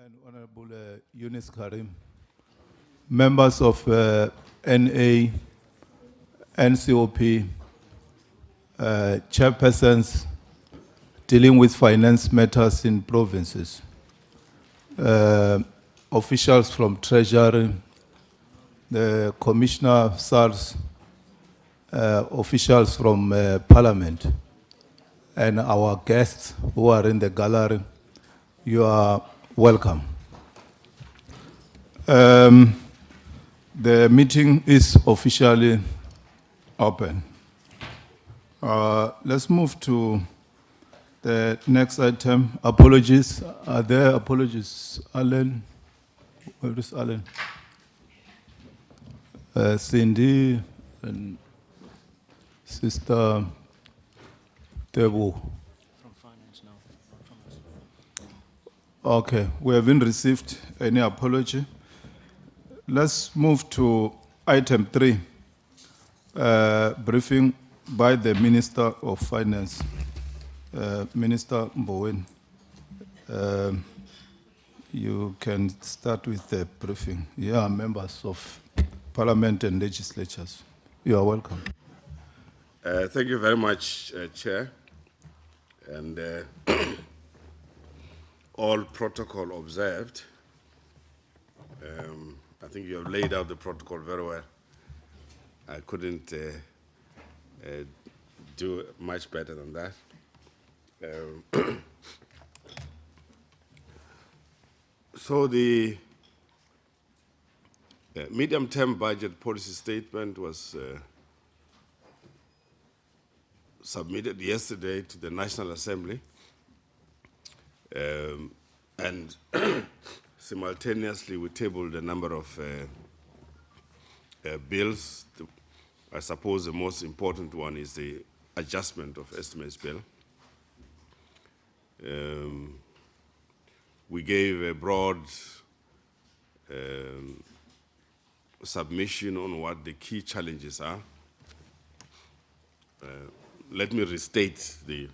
and Honorable Eunice Karim, members of NA, NCOP, chairpersons dealing with finance matters in provinces, officials from Treasury, the Commissioner of SARS, officials from Parliament, and our guests who are in the gallery, you are welcome. The meeting is officially open. Let's move to the next item. Apologies. Are there apologies? Alan? Where is Alan? Cindy and Sister Tebu. From finance now. From us. Okay, we haven't received any apology. Let's move to item 3, briefing by the Minister of Finance, Minister Mboweni. You can start with the briefing. Yeah, members of Parliament and legislatures. You are welcome. Thank you very much, Chair. And all protocol observed. I think you have laid out the protocol very well. I couldn't do much better than that. So the medium-term budget policy statement was submitted yesterday to the National Assembly, and simultaneously we tabled a number of bills. I suppose the most important one is the adjustment of estimates bill. We gave a broad submission on what the key challenges are. Let me restate the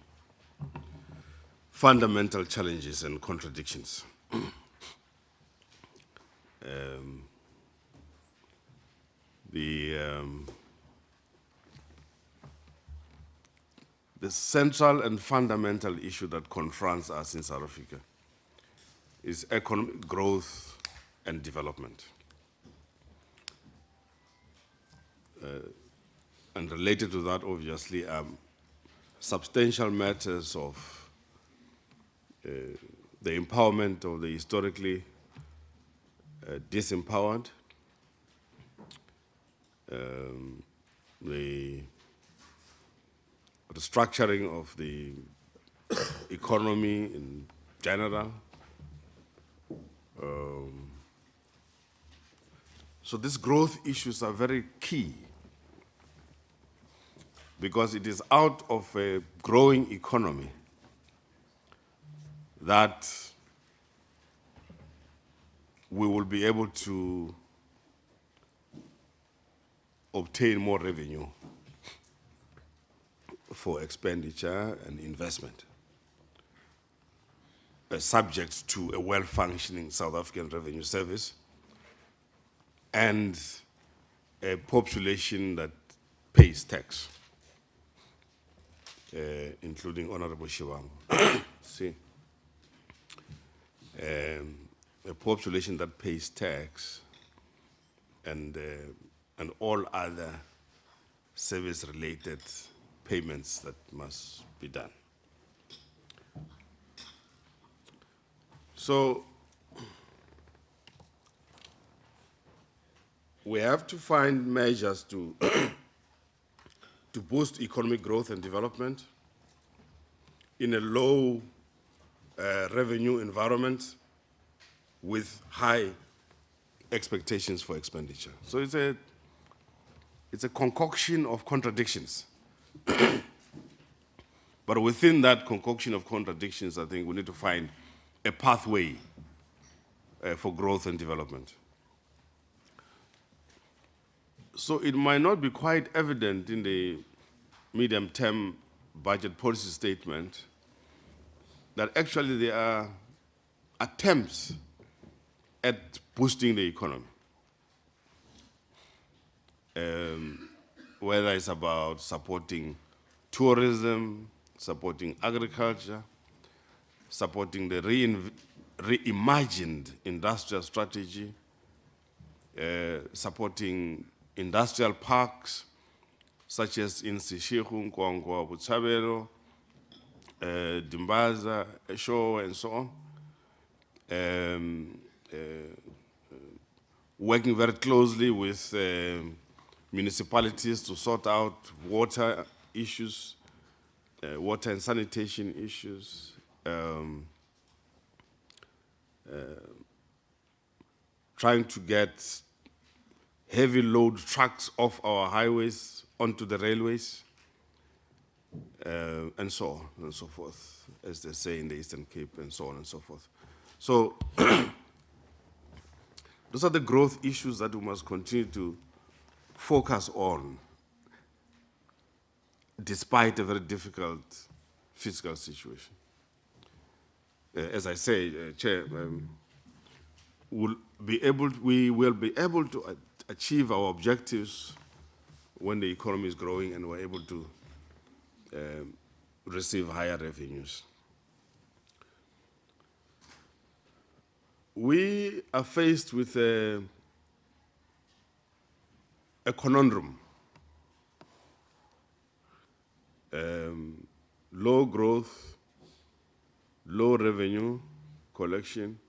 fundamental challenges and contradictions. The central and fundamental issue that confronts us in South Africa is economic growth and development. And related to that, obviously, substantial matters of the empowerment of the historically disempowered, the restructuring of the economy in general. So these growth issues are very key, because it is out of a growing economy that we will be able to obtain more revenue for expenditure and investment, subject to a well-functioning South African Revenue Service and a population that pays tax, including Honorable Shivango. See, a population that pays tax and all other service-related payments that must be done. So we have to find measures to to boost economic growth and development in a low revenue environment with high expectations for expenditure. So it's a concoction of contradictions. But within that concoction of contradictions, I think we need to find a pathway for growth and development. So it might not be quite evident in the medium-term budget policy statement that actually there are attempts at boosting the economy. Whether it's about supporting tourism, supporting agriculture, supporting the reimagined industrial strategy, supporting industrial parks, such as in Sishiru, Nkwankwa, Botshabelo, Dimbaza, Esho, and so on. Working very closely with municipalities to sort out water issues, water and sanitation issues, trying to get heavy load trucks off our highways onto the railways, and so on and so forth, as they say in the Eastern Cape, and so on and so forth. So those are the growth issues that we must continue to focus on, despite a very difficult fiscal situation. As I say, Chair, we will be able to achieve our objectives when the economy is growing and we're able to receive higher revenues. We are faced with a conundrum. Low growth, low revenue collection,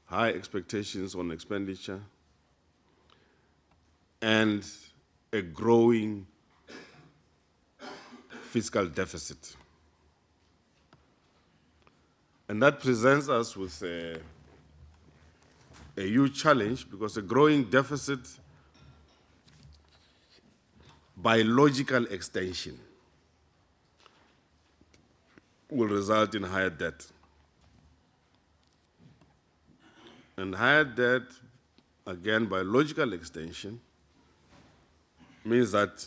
high expectations on expenditure, and a growing fiscal deficit. And that presents us with a huge challenge, because a growing deficit, by logical extension, will result in higher debt. And higher debt, again, by logical extension, means that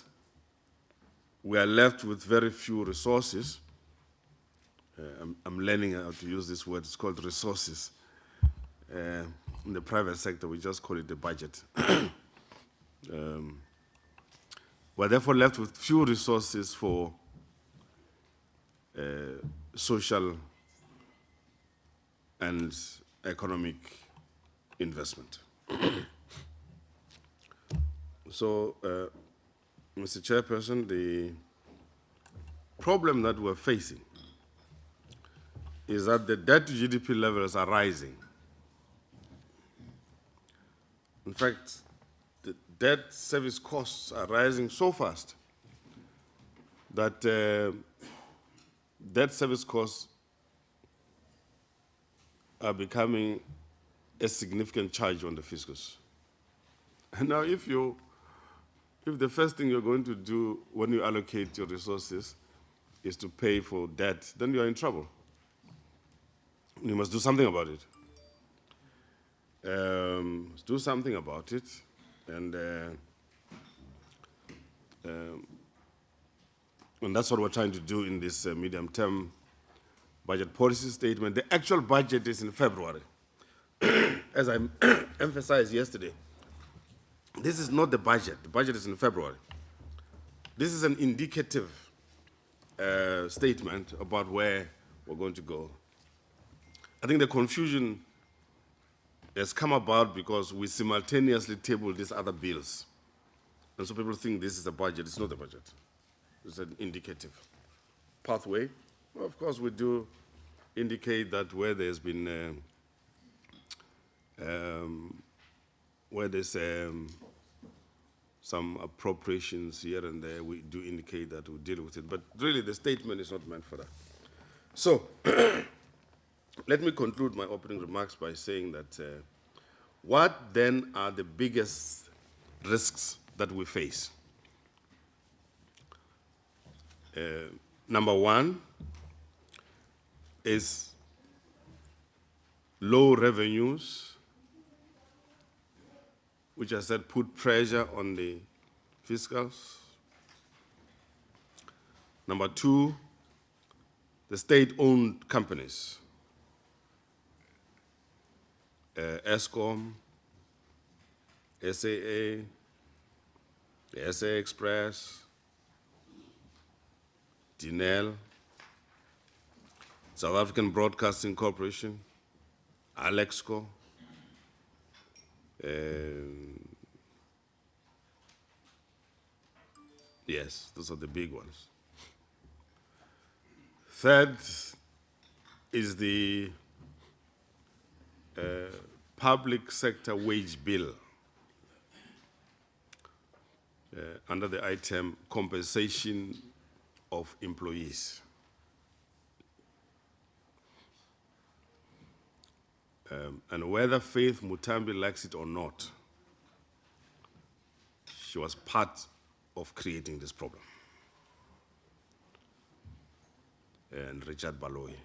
we are left with very few resources. I'm learning how to use this word. It's called resources. In the private sector, we just call it the budget. We're therefore left with few resources for social and economic investment. So, Mr. Chairperson, the problem that we're facing is that the debt to GDP levels are rising. In fact, the debt service costs are rising so fast that debt service costs are becoming a significant charge on the fiscus. And now if the first thing you're going to do when you allocate your resources is to pay for debt, then you're in trouble. You must do something about it. Do something about it, and that's what we're trying to do in this medium-term budget policy statement. The actual budget is in February. As I emphasized yesterday, this is not the budget. The budget is in February. This is an indicative statement about where we're going to go. I think the confusion has come about because we simultaneously table these other bills. And so people think this is a budget. It's not a budget. It's an indicative pathway. Well, of course, we do indicate that where there's been, where there's some appropriations here and there, we do indicate that we'll deal with it. But really, the statement is not meant for that. So, let me conclude my opening remarks by saying that what then are the biggest risks that we face? Number one is low revenues, which I said put pressure on the fiscals. Number two, the state-owned companies. ESCOM, SAA, the SA Express, DINEL, South African Broadcasting Corporation, Alexco, yes, those are the big ones. Third is the public sector wage bill under the item compensation of employees. And whether Faith Mutambi likes it or not, she was part of creating this problem. And Richard Baloyi.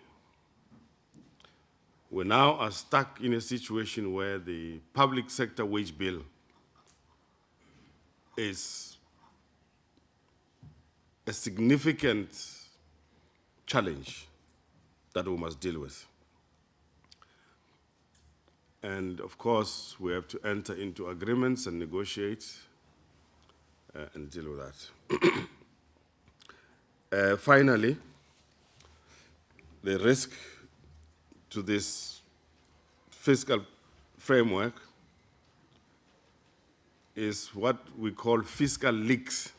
We now are stuck in a situation where the public sector wage bill is a significant challenge that we must deal with. And of course, we have to enter into agreements and negotiate and deal with that. Finally, the risk to this fiscal framework is what we call fiscal leaks,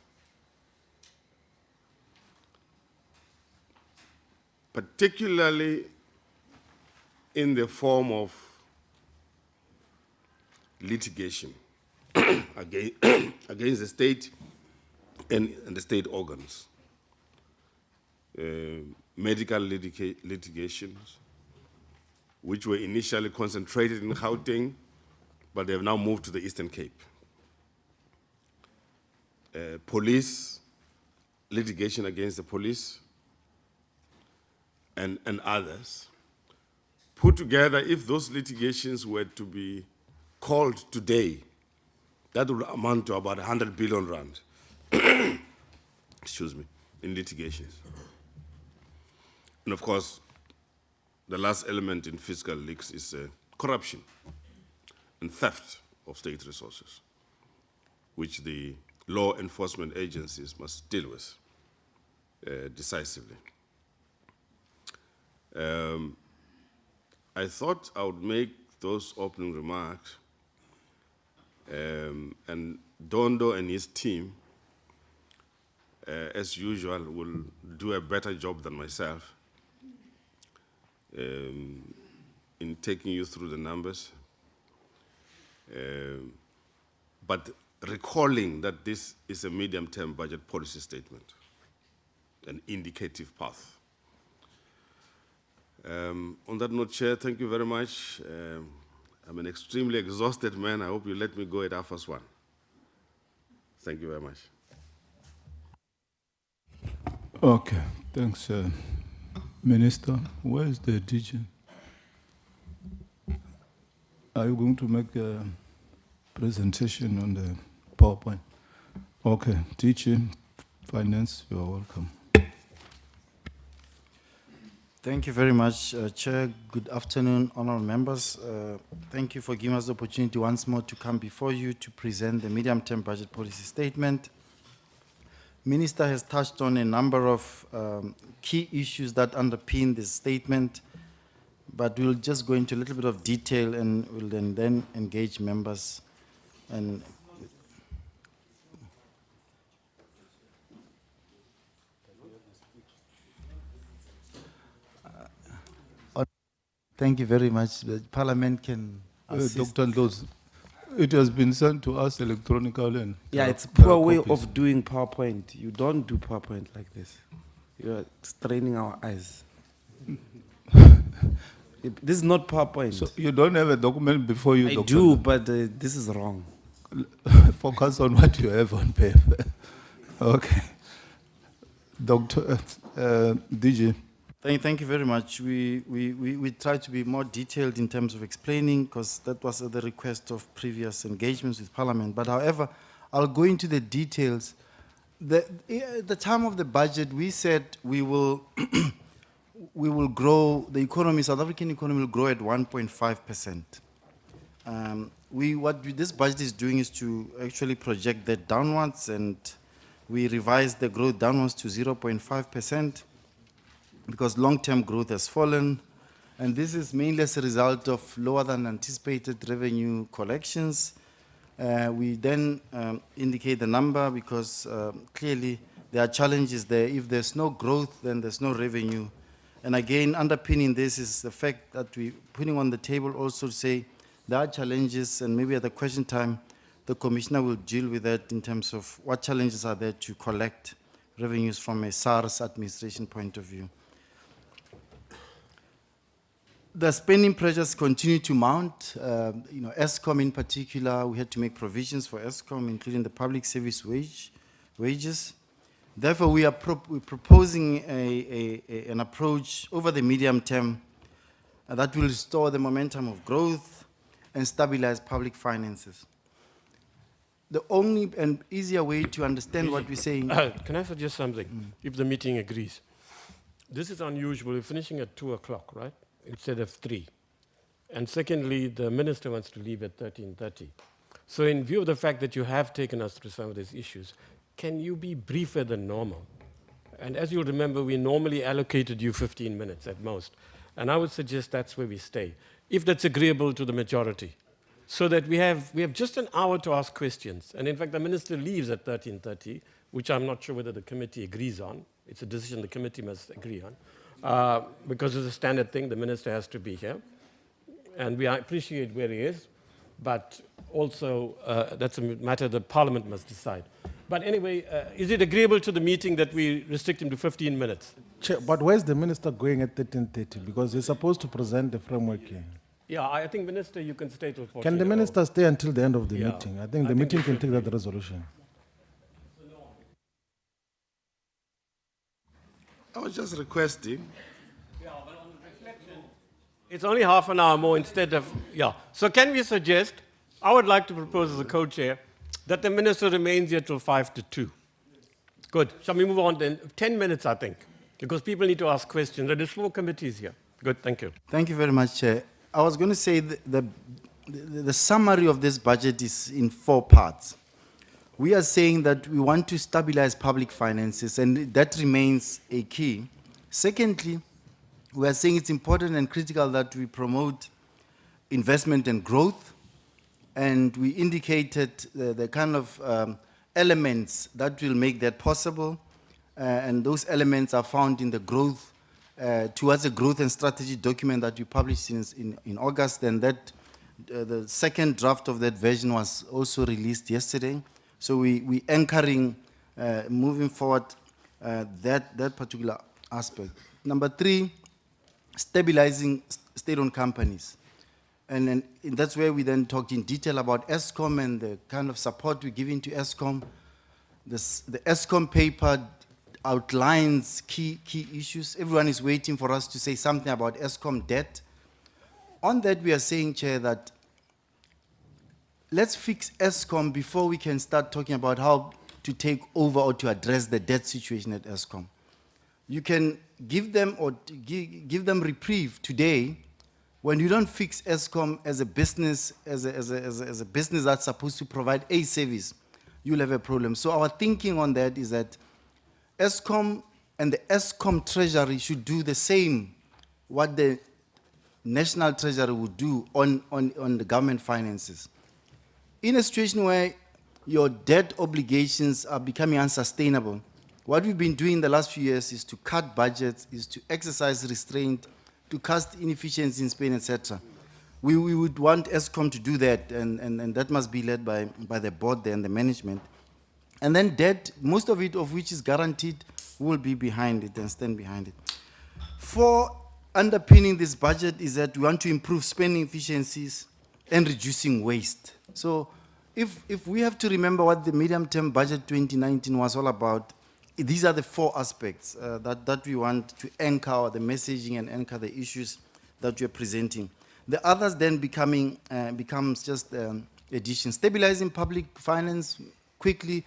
particularly in the form of litigation against the state and the state organs. Medical litigations, which were initially concentrated in Gauteng, but they have now moved to the Eastern Cape. Police litigation against the police and others. Put together, if those litigations were to be called today, that would amount to about 100 billion rand, excuse me, in litigations. And of course, the last element in fiscal leaks is corruption and theft of state resources, which the law enforcement agencies must deal with decisively. I thought I would make those opening remarks, and Dondo and his team, as usual, will do a better job than myself in taking you through the numbers, but recalling that this is a medium-term budget policy statement, an indicative path. On that note, Chair, thank you very much. I'm an extremely exhausted man. I hope you let me go at half-past-1. Thank you very much. Okay, thanks, Minister. Where is the DG? Are you going to make a presentation on the PowerPoint? Okay, DG, Finance, you are welcome. Thank you very much, Chair. Good afternoon, honorable members. Thank you for giving us the opportunity once more to come before you to present the medium-term budget policy statement. Minister has touched on a number of key issues that underpin this statement, but we'll just go into a little bit of detail and we'll then engage members. And thank you very much. The Parliament can assist. Dr. Ndlozi, it has been sent to us electronically. And Yeah, it's a there poor are way copies. of doing PowerPoint. You don't do PowerPoint like this. You are straining our eyes. This is not PowerPoint. So you don't have a document before you, I Dr. do, but this is wrong. Focus on what you have on paper. Okay. Dr. DG. Thank you very much. We try to be more detailed in terms of explaining, because that was at the request of previous engagements with Parliament. But however, I'll go into the details. At the time of the budget, we said we will we will grow, the economy, South African economy will grow at 1.5%. This budget is doing is to actually project that downwards, and we revised the growth downwards to 0.5% because long-term growth has fallen. And this is mainly as a result of lower than anticipated revenue collections. We then indicate the number because clearly there are challenges there. If there's no growth, then there's no revenue. And again, underpinning this is the fact that we're putting on the table also to say there are challenges, and maybe at the question time, the commissioner will deal with that in terms of what challenges are there to collect revenues from a SARS administration point of view. The spending pressures continue to mount. ESCOM in particular, we had to make provisions for ESCOM, including the public service wages. Therefore, we're proposing an approach over the medium term that will restore the momentum of growth and stabilize public finances. The only and easier way to understand what we're saying... Can I suggest something, if the meeting agrees? This is unusual. We're finishing at 2 o'clock, right? Instead of 3. And secondly, the minister wants to leave at 13:30. So in view of the fact that you have taken us through some of these issues, can you be briefer than normal? And as you'll remember, we normally allocated you 15 minutes at most. And I would suggest that's where we stay, if that's agreeable to the majority, so that we have just an hour to ask questions. And in fact, the minister leaves at 13:30, which I'm not sure whether the committee agrees on. It's a decision the committee must agree on. Because it's a standard thing, the minister has to be here. And we appreciate where he is, but also that's a matter the parliament must decide. But anyway, is it agreeable to the meeting that we restrict him to 15 minutes? Chair, but where's the minister going at 13:30? Because he's supposed to present the framework here. Yeah, I think, Minister, you can stay till 14. Can the minister stay until the end of the Yeah. meeting? I think the meeting can take that resolution. I was just requesting. Yeah, but on reflection, it's only half an hour more instead of, yeah. So can we suggest, I would like to propose as a co-chair, that the minister remains here till 5 to 2. Good. Shall we move on then? 10 minutes, I think, because people need to ask questions. There are 4 committees here. Good, thank you. Thank you very much, Chair. I was going to say the summary of this budget is in 4 parts. We are saying that we want to stabilize public finances, and that remains a key. Secondly, we are saying it's important and critical that we promote investment and growth, and we indicated the kind of elements that will make that possible, and those elements are found in the growth, towards a growth and strategy document that we published in August, and that the second draft of that version was also released yesterday. So we anchoring, moving forward, that particular aspect. Number 3, stabilizing state-owned companies. And that's where we then talked in detail about ESCOM and the kind of support we're giving to ESCOM. The ESCOM paper outlines key issues. Everyone is waiting for us to say something about ESCOM debt. On that, we are saying, Chair, that let's fix ESCOM before we can start talking about how to take over or to address the debt situation at ESCOM. You can give them give them reprieve today when you don't fix ESCOM as a business, as a business that's supposed to provide a service. You'll have a problem. So our thinking on that is that ESCOM and the ESCOM Treasury should do the same what the National Treasury would do on the government finances. In a situation where your debt obligations are becoming unsustainable, what we've been doing the last few years is to cut budgets, is to exercise restraint, to cast inefficiency in Spain, etc. We would want ESCOM to do that, and that must be led by the board there and the management. And then debt, most of it of which is guaranteed, will be behind it and stand behind it. 4, underpinning this budget is that we want to improve spending efficiencies and reducing waste. So if we have to remember what the medium-term budget 2019 was all about, these are the 4 aspects that we want to anchor the messaging and anchor the issues that we're presenting. The others then becomes just addition. Stabilizing public finance quickly,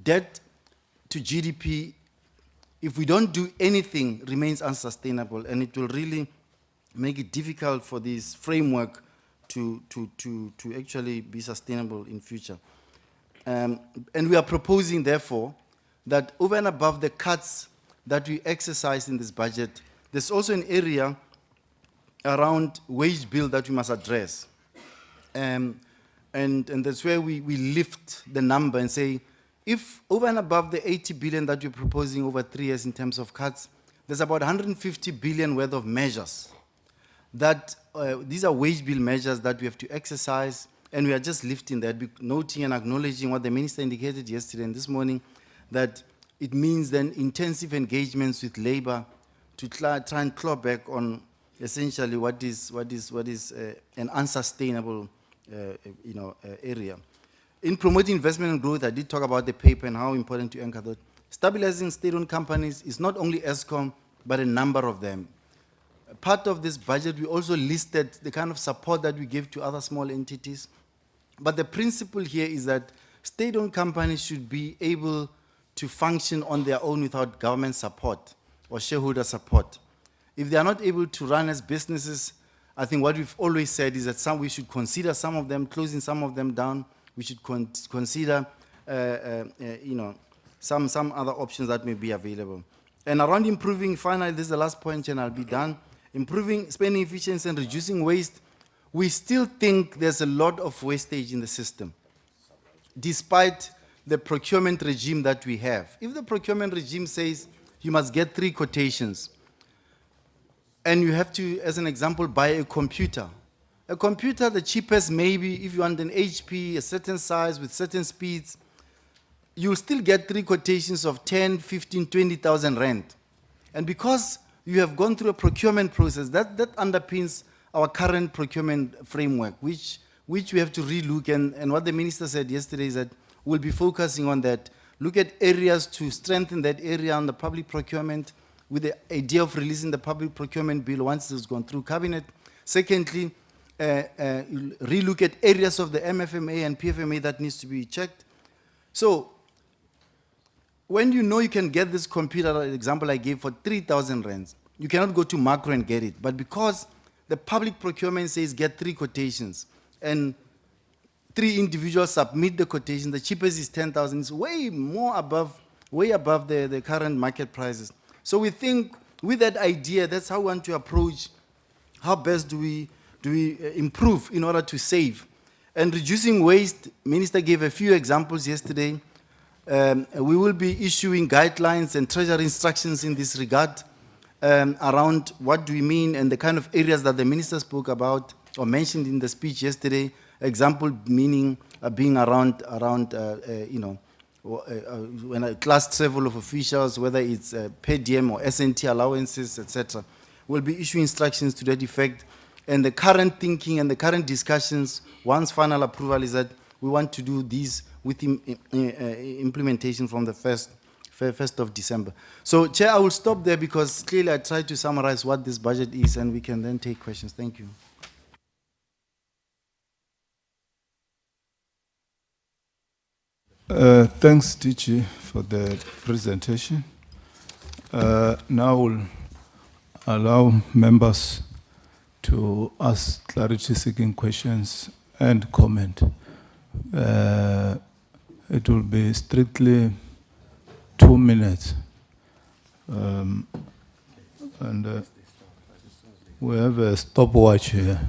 debt to GDP, if we don't do anything, remains unsustainable, and it will really make it difficult for this framework to actually be sustainable in future. And we are proposing, therefore, that over and above the cuts that we exercise in this budget, there's also an area around wage bill that we must address. And that's where we lift the number and say, if over and above the 80 billion that we're proposing over 3 years in terms of cuts, there's about 150 billion worth of measures that these are wage bill measures that we have to exercise, and we are just lifting that, noting and acknowledging what the minister indicated yesterday and this morning, that it means then intensive engagements with labor to try and claw back on essentially what is an unsustainable area. In promoting investment and growth, I did talk about the paper and how important to anchor that. Stabilizing state-owned companies is not only ESCOM, but a number of them. Part of this budget, we also listed the kind of support that we give to other small entities. But the principle here is that state-owned companies should be able to function on their own without government support or shareholder support. If they are not able to run as businesses, I think what we've always said is that we should consider some of them, closing some of them down. We should consider, some other options that may be available. And around improving, finally, this is the last point and I'll be done. Improving spending efficiency and reducing waste, we still think there's a lot of wastage in the system, despite the procurement regime that we have. If the procurement regime says you must get 3 quotations, and you have to, as an example, buy a computer. A computer, the cheapest maybe, if you want an HP, a certain size with certain speeds, you'll still get 3 quotations of 10, 15, 20,000 rand. And because you have gone through a procurement process, that underpins our current procurement framework, which we have to relook. And what the minister said yesterday is that we'll be focusing on that. Look at areas to strengthen that area on the public procurement, with the idea of releasing the public procurement bill once it's gone through cabinet. Secondly, relook at areas of the MFMA and PFMA that needs to be checked. So, when you know you can get this computer, example I gave, for 3,000 rands, you cannot go to Macro and get it. But because the public procurement says get 3 quotations, and 3 individuals submit the quotation, the cheapest is 10,000, it's way above the current market prices. So we think with that idea, that's how we want to approach how best do we improve in order to save. And reducing waste, Minister gave a few examples yesterday. We will be issuing guidelines and treasury instructions in this regard around what do we mean and the kind of areas that the Minister spoke about or mentioned in the speech yesterday. Example meaning being around when a class travel of officials, whether it's per diem or SNT allowances, etc. We'll be issuing instructions to that effect. And the current thinking and the current discussions, once final approval, is that we want to do these with implementation from the 1st of December. So, Chair, I will stop there because clearly I tried to summarize what this budget is and we can then take questions. Thank you. Thanks, Tichi, for the presentation. Now we'll allow members to ask clarity-seeking questions and comment. It will be strictly 2 minutes. And we have a stopwatch here.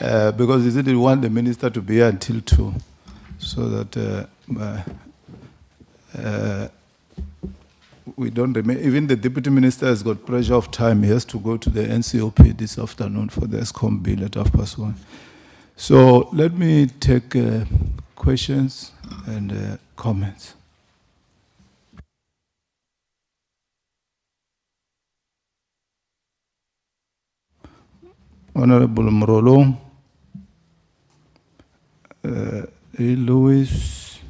Because he said he want the minister to be here until 2, so that we don't remain. Even the deputy minister has got pressure of time. He has to go to the NCOP this afternoon for the ESCOM bill at 1:30. So let me take questions and comments. Honorable Mrolo, Louis,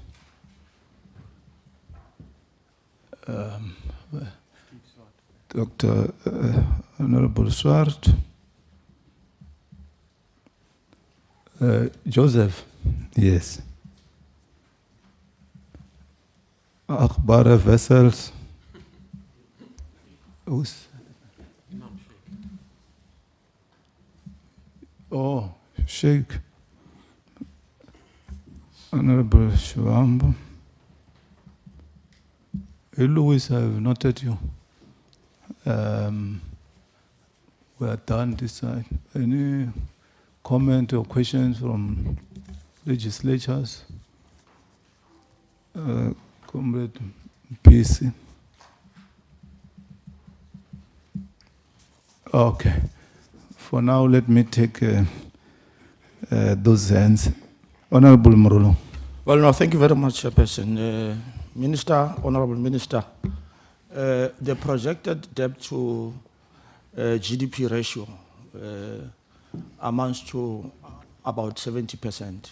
Dr. Honorable Swart, Joseph, yes. Akbara Vessels. Oh, Sheikh. Honorable Shivambu. Louis, I have noted you. We are done this side. Any comment or questions from legislatures? Comrade PC. Okay. For now, let me take those hands. Honorable Mrulo. Well, no, thank you very much, Chairperson. Minister, Honorable Minister, the projected debt to GDP ratio amounts to about 70%.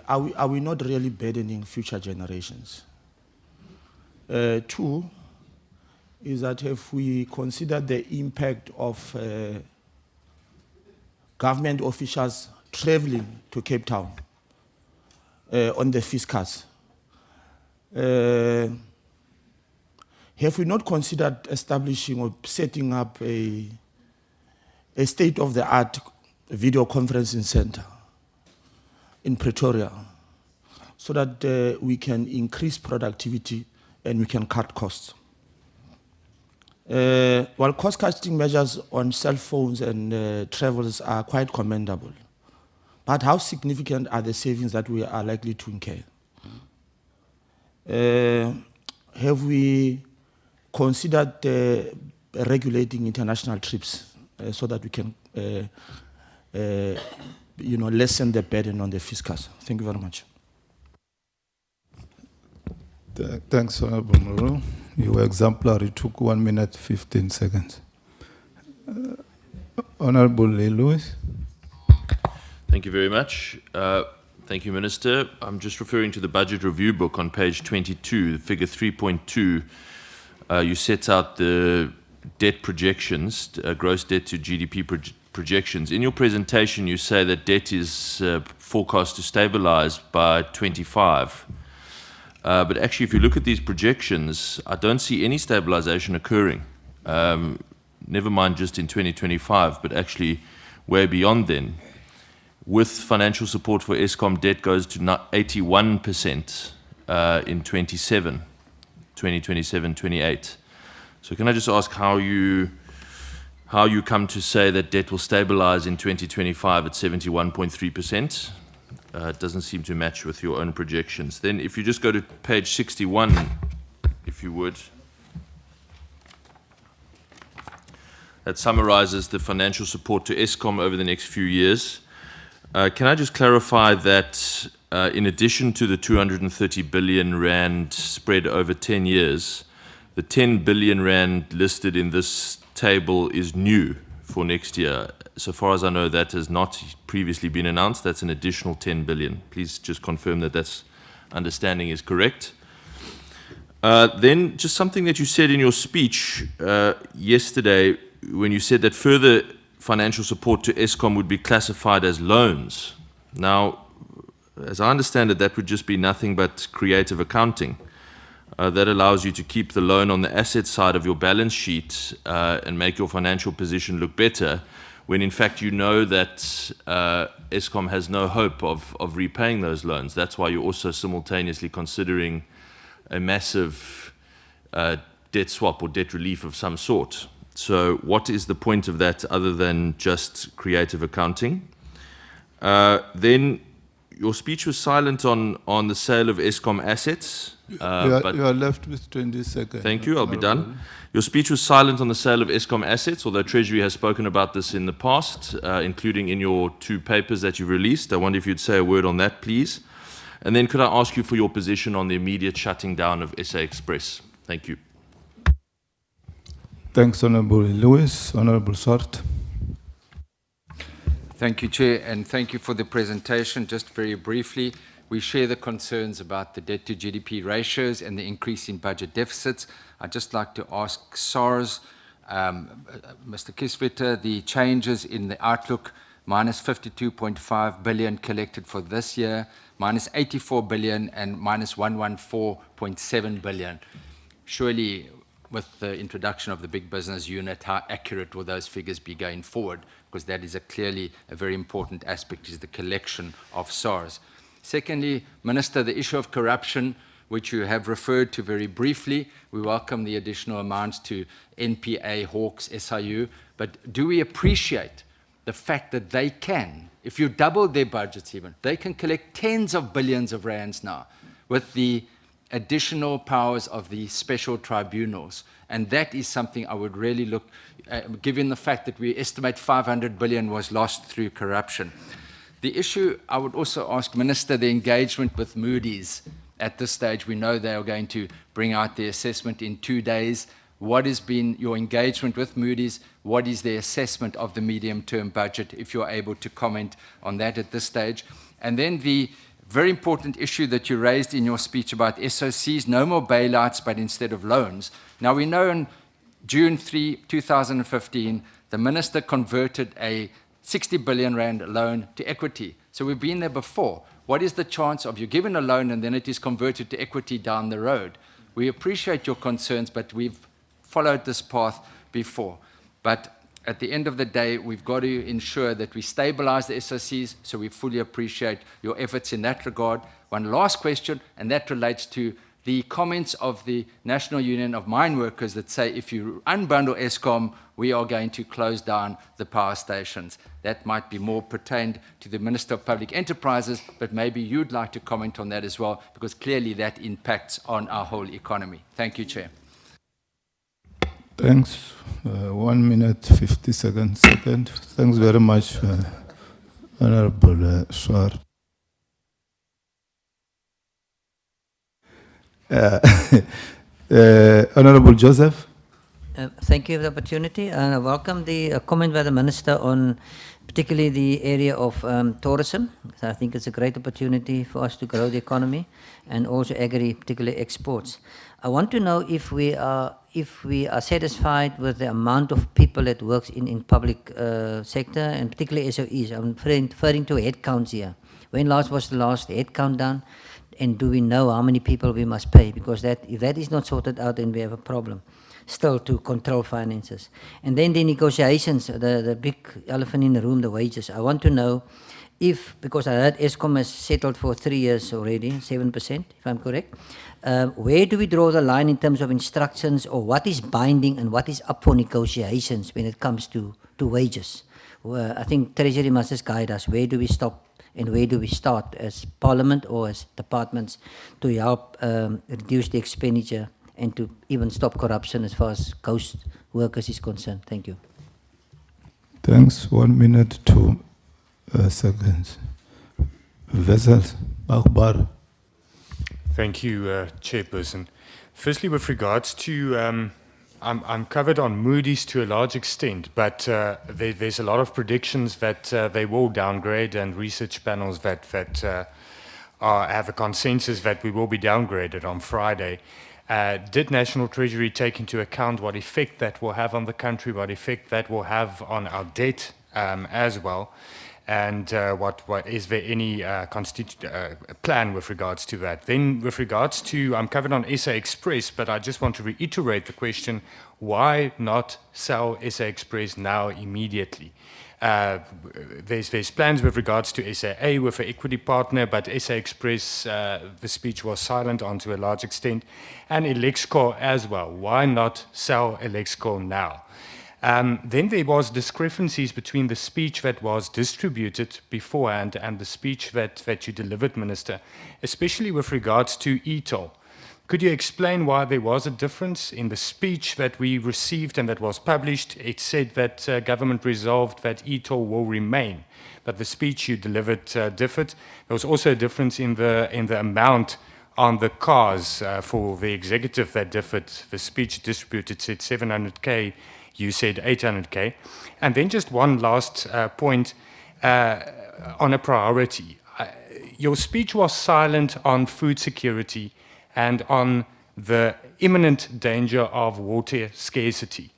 Are we not really burdening future generations? Two, is that if we consider the impact of government officials traveling to Cape Town on the fiscus, have we not considered establishing or setting up a state-of-the-art video conferencing center in Pretoria so that we can increase productivity and we can cut costs? While cost-cutting measures on cell phones and travels are quite commendable, but how significant are the savings that we are likely to incur? Have we considered regulating international trips so that we can lessen the burden on the fiscus? Thank you very much. Thanks, Honorable Mrulo. You were exemplary. It took 1 minute, 15 seconds. Honorable Lewis. Thank you very much. Thank you, Minister. I'm just referring to the budget review book on page 22, figure 3.2. You set out the debt projections, gross debt to GDP projections. In your presentation, you say that debt is forecast to stabilize by 25. But actually, if you look at these projections, I don't see any stabilization occurring. Never mind just in 2025, but actually way beyond then. With financial support for ESCOM, debt goes to 81% in 2027-28. So can I just ask how you come to say that debt will stabilize in 2025 at 71.3%? It doesn't seem to match with your own projections. Then if you just go to page 61, if you would, that summarizes the financial support to ESCOM over the next few years. Can I just clarify that in addition to the 230 billion rand spread over 10 years, the 10 billion rand listed in this table is new for next year? So far as I know, that has not previously been announced. That's an additional 10 billion. Please just confirm that that's understanding is correct. Then just something that you said in your speech yesterday when you said that further financial support to ESCOM would be classified as loans. Now, as I understand it, that would just be nothing but creative accounting. That allows you to keep the loan on the asset side of your balance sheet and make your financial position look better, when in fact you know that ESCOM has no hope of repaying those loans. That's why you're also simultaneously considering a massive debt swap or debt relief of some sort. So what is the point of that other than just creative accounting? Then your speech was silent on the sale of ESCOM assets. You are left with 20 seconds. Thank you, I'll be done. Your speech was silent on the sale of ESCOM assets, although Treasury has spoken about this in the past, including in your 2 papers that you released. I wonder if you'd say a word on that, please. And then could I ask you for your position on the immediate shutting down of SA Express? Thank you. Thanks, Honorable Lewis. Honorable Swart. Thank you, Chair, and thank you for the presentation. Just very briefly, we share the concerns about the debt to GDP ratios and the increase in budget deficits. I'd just like to ask SARS, Mr. Kiswitter, the changes in the outlook, minus 52.5 billion collected for this year, minus 84 billion and minus 114.7 billion. Surely, with the introduction of the big business unit, how accurate will those figures be going forward? because that is clearly a very important aspect, is the collection of SARS. Secondly, Minister, the issue of corruption, which you have referred to very briefly, we welcome the additional amounts to NPA, Hawks, SIU, but do we appreciate the fact that they can, if you double their budgets even, they can collect tens of billions of rands now with the additional powers of the special tribunals. And that is something I would really look, given the fact that we estimate 500 billion was lost through corruption. The issue, I would also ask Minister, the engagement with Moody's. At this stage, we know they are going to bring out the assessment in 2 days. What has been your engagement with Moody's? What is their assessment of the medium-term budget, if you're able to comment on that at this stage? And then the very important issue that you raised in your speech about SOCs, no more bailouts, but instead of loans. Now, we know in June 3, 2015, the minister converted a 60 billion rand loan to equity. So we've been there before. What is the chance of you giving a loan and then it is converted to equity down the road? We appreciate your concerns, but we've followed this path before. But at the end of the day, we've got to ensure that we stabilize the SOCs, so we fully appreciate your efforts in that regard. One last question, and that relates to the comments of the National Union of Mine Workers that say if you unbundle Eskom, we are going to close down the power stations. That might be more pertained to the Minister of Public Enterprises, but maybe you'd like to comment on that as well, because clearly that impacts on our whole economy. Thank you, Chair. Thanks. 1 minute, 50 seconds. Thanks very much, Honorable Swart. Honorable Joseph. Thank you for the opportunity. I welcome the comment by the Minister on particularly the area of tourism. So I think it's a great opportunity for us to grow the economy and also agri, particularly exports. I want to know if we are satisfied with the amount of people that works in public sector and particularly SOEs. I'm referring to headcounts here. When last was the last headcount done? And do we know how many people we must pay? Because if that is not sorted out, then we have a problem still to control finances. And then the negotiations, the big elephant in the room, the wages. I want to know if, because I heard Eskom has settled for 3 years already, 7%, if I'm correct. Where do we draw the line in terms of instructions, or what is binding and what is up for negotiations when it comes to wages? I think Treasury must just guide us. Where do we stop and where do we start as Parliament or as departments to help reduce the expenditure and to even stop corruption as far as ghost workers is concerned? Thank you. Thanks. 1 minute, 2 seconds. Vessels, Akbar. Thank you, Chairperson. Firstly, with regards to, I'm covered on Moody's to a large extent, but there's a lot of predictions that they will downgrade, and research panels that have a consensus that we will be downgraded on Friday. Did National Treasury take into account what effect that will have on the country, what effect that will have on our debt as well? And what is there any plan with regards to that? Then with regards to, I'm covered on SA Express, but I just want to reiterate the question, why not sell SA Express now immediately? There's plans with regards to SAA with an equity partner, but SA Express, the speech was silent on to a large extent, and Elexco as well. Why not sell Elexco now? Then there was discrepancies between the speech that was distributed beforehand and the speech that you delivered, Minister, especially with regards to e-toll. Could you explain why there was a difference in the speech that we received and that was published? It said that government resolved that e-toll will remain, but the speech you delivered differed. There was also a difference in the amount on the cars for the executive that differed. The speech distributed said 700K. You said 800K. And then just one last point on a priority. Your speech was silent on food security and on the imminent danger of water scarcity.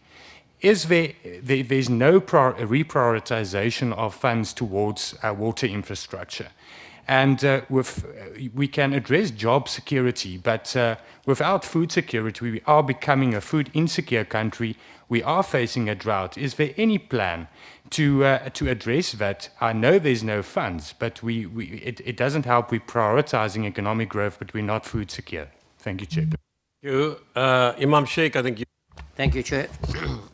Is there's no reprioritization of funds towards water infrastructure? And we can address job security, but without food security, we are becoming a food insecure country we are facing a drought. Is there any plan to address that? I know there's no funds, but it doesn't help. We're prioritizing economic growth, but we're not food secure. Thank you, Chair. Thank you. Imam Sheikh, I think you. Thank you, Chair.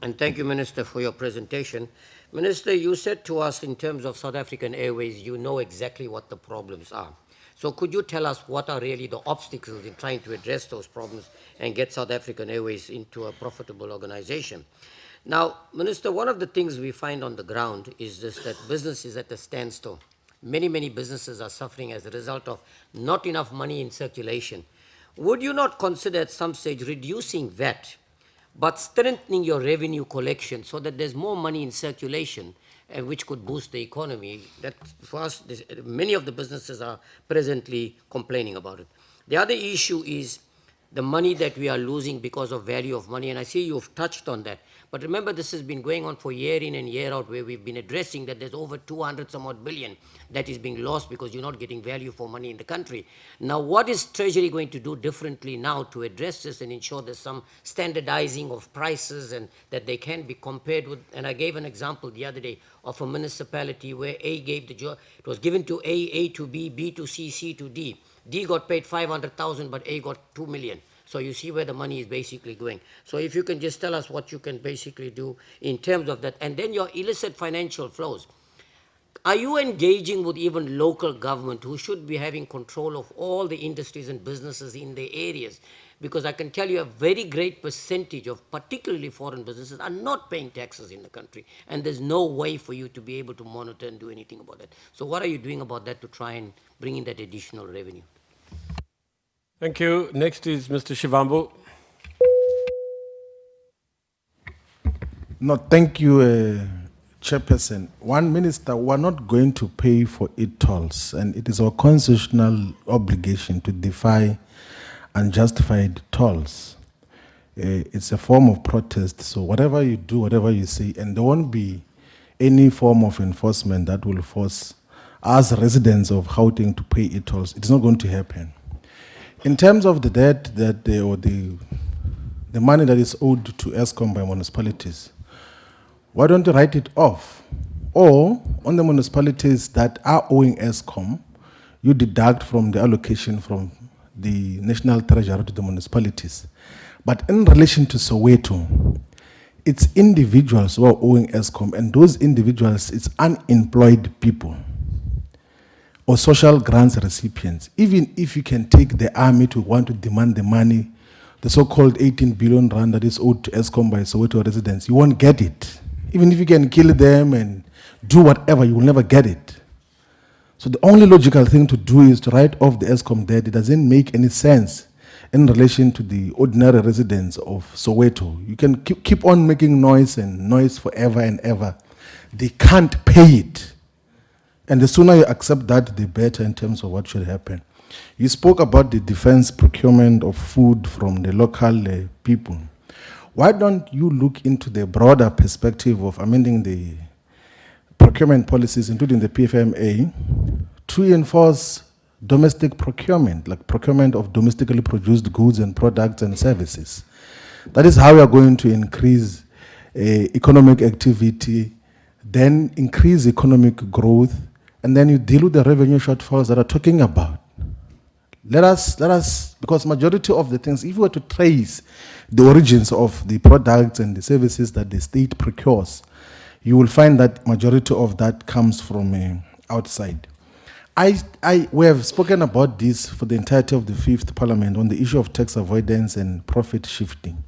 And thank you, Minister, for your presentation. Minister, you said to us in terms of South African Airways, you know exactly what the problems are. So could you tell us what are really the obstacles in trying to address those problems and get South African Airways into a profitable organization? Now, Minister, one of the things we find on the ground is just that business is at a standstill. Many, many businesses are suffering as a result of not enough money in circulation. Would you not consider at some stage reducing VAT, but strengthening your revenue collection so that there's more money in circulation, which could boost the economy? That for us, many of the businesses are presently complaining about it. The other issue is the money that we are losing because of value of money, and I see you've touched on that. But remember, this has been going on for year in and year out, where we've been addressing that there's over 200 some odd billion that is being lost because you're not getting value for money in the country. Now, what is Treasury going to do differently now to address this and ensure there's some standardizing of prices and that they can be compared with? And I gave an example the other day of a municipality where A gave the job, it was given to A to B, B to C, C to D. D got paid 500,000, but A got 2 million. So you see where the money is basically going. So if you can just tell us what you can basically do in terms of that. And then your illicit financial flows. Are you engaging with even local government who should be having control of all the industries and businesses in the areas? Because I can tell you a very great percentage of particularly foreign businesses are not paying taxes in the country. And there's no way for you to be able to monitor and do anything about that. So what are you doing about that to try and bring in that additional revenue? Thank you. Next is Mr. Shivambu. No, thank you, Chairperson. One Minister, we're not going to pay for e-tolls, and it is our constitutional obligation to defy unjustified tolls. It's a form of protest, so whatever you do, whatever you say, and there won't be any form of enforcement that will force us residents of Gauteng to pay e-tolls. It's not going to happen. In terms of the debt that the money that is owed to Eskom by municipalities, why don't you write it off? Or on the municipalities that are owing Eskom, you deduct from the allocation from the national treasury to the municipalities. But in relation to Soweto, it's individuals who are owing Eskom, and those individuals, it's unemployed people or social grants recipients. Even if you can take the army to want to demand the money, the so-called 18 billion rand that is owed to Eskom by Soweto residents, you won't get it. Even if you can kill them and do whatever, you will never get it. So the only logical thing to do is to write off the Eskom debt. It doesn't make any sense in relation to the ordinary residents of Soweto. You can keep on making noise and noise forever and ever. They can't pay it. And the sooner you accept that, the better in terms of what should happen. You spoke about the defense procurement of food from the local people. Why don't you look into the broader perspective of amending the procurement policies, including the PFMA, to enforce domestic procurement, like procurement of domestically produced goods and products and services? That is how we are going to increase economic activity, then increase economic growth, and then you deal with the revenue shortfalls that are talking about. Let us, because majority of the things, if you were to trace the origins of the products and the services that the state procures, you will find that majority of that comes from outside. We have spoken about this for the entirety of the 5th Parliament on the issue of tax avoidance and profit shifting.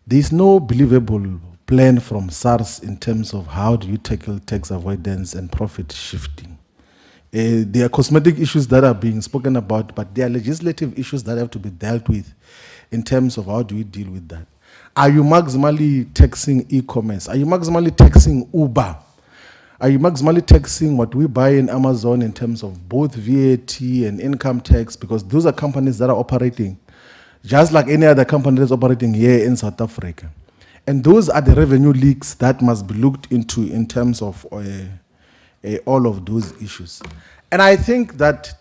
There is no believable plan from SARS in terms of how do you tackle tax avoidance and profit shifting. There are cosmetic issues that are being spoken about, but there are legislative issues that have to be dealt with in terms of how do we deal with that. Are you maximally taxing e-commerce? Are you maximally taxing Uber? Are you maximally taxing what we buy in Amazon in terms of both VAT and income tax? Because those are companies that are operating just like any other company that's operating here in South Africa. And those are the revenue leaks that must be looked into in terms of all of those issues. And I think that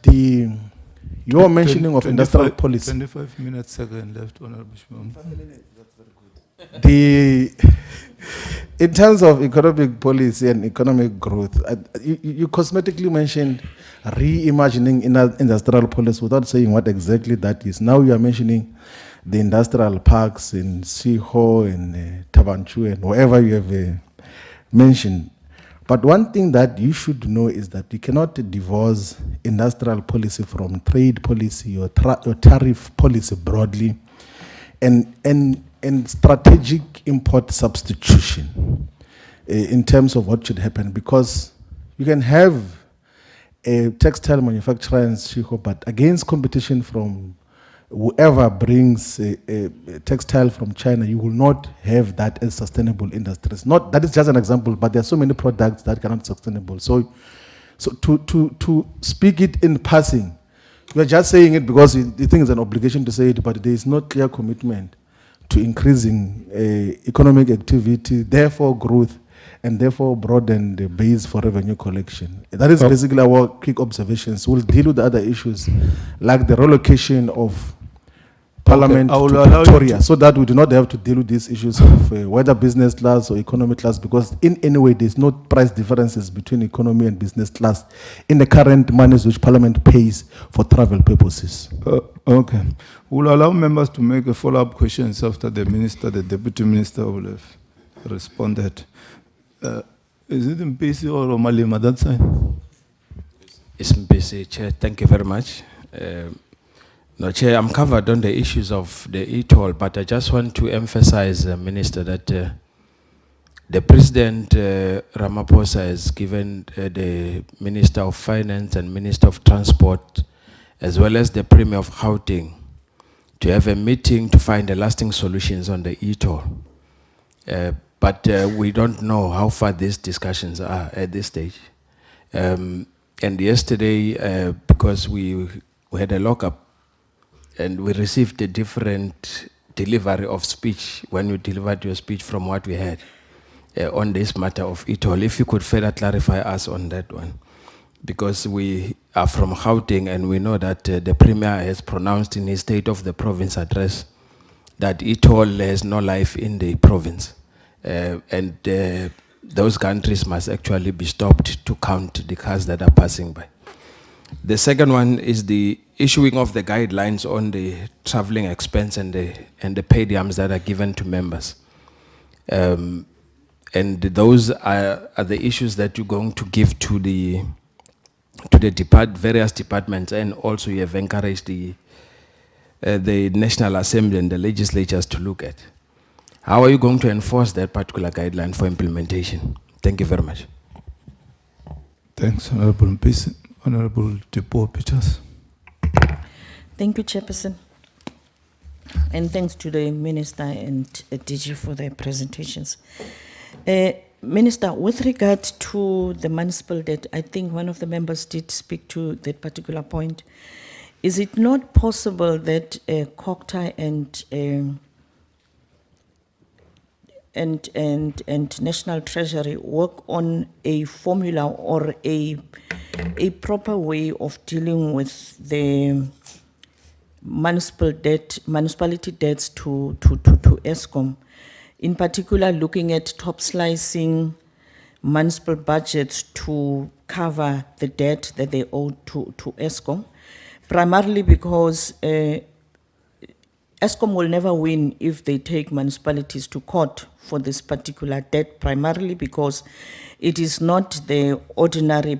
your mentioning of industrial policy. 25 minutes second left, Honorable Shimon. 5 minutes, that's very good. In terms of economic policy and economic growth, you cosmetically mentioned reimagining industrial policy without saying what exactly that is. Now you are mentioning the industrial parks in Siho and Tabanchu and wherever you have mentioned. But one thing that you should know is that you cannot divorce industrial policy from trade policy or tariff policy broadly, and strategic import substitution in terms of what should happen, because you can have a textile manufacturer in Chico, but against competition from whoever brings a textile from China, you will not have that as sustainable industries. Not that is just an example, but there are so many products that cannot be sustainable. So to speak it in passing, you are just saying it because you think it's an obligation to say it, but there is no clear commitment to increasing economic activity, therefore growth, and therefore broaden the base for revenue collection. That is basically our quick observations. We'll deal with the other issues, like the relocation of Parliament to Pretoria, so that we do not have to deal with these issues of whether business class or economy class, because in any way there's no price differences between economy and business class in the current monies which Parliament pays for travel purposes. Okay. We'll allow members to make a follow-up questions after the minister, the deputy minister will have responded. Is it Mpisi or Malima that side? It's Mpisi, Chair. Thank you very much. No, Chair, I'm covered on the issues of the e-toll, but I just want to emphasize, Minister, that the President Ramaphosa has given the Minister of Finance and Minister of Transport, as well as the Premier of Gauteng, to have a meeting to find the lasting solutions on the e-toll. But we don't know how far these discussions are at this stage. And yesterday, because we had a lockup, and we received a different delivery of speech when you delivered your speech from what we had on this matter of e-toll. If you could further clarify us on that one. Because we are from Gauteng and we know that the Premier has pronounced in his State of the Province address that e-toll has no life in the province. And those countries must actually be stopped to count the cars that are passing by. The second one is the issuing of the guidelines on the traveling expense and the pay diums that are given to members. And those are the issues that you're going to give to the various departments, and also you have encouraged the National Assembly and the legislatures to look at. How are you going to enforce that particular guideline for implementation? Thank you very much. Thanks, Honorable Mpisi. Honorable Tipo Peters. Thank you, Chairperson. And thanks to the Minister and DG for their presentations. Minister, with regard to the municipal debt, I think one of the members did speak to that particular point. Is it not possible that COCTA and National Treasury work on a formula or a proper way of dealing with the municipality debts to ESCOM, in particular looking at top slicing municipal budgets to cover the debt that they owe to ESCOM, primarily because ESCOM will never win if they take municipalities to court for this particular debt, primarily because it is not the ordinary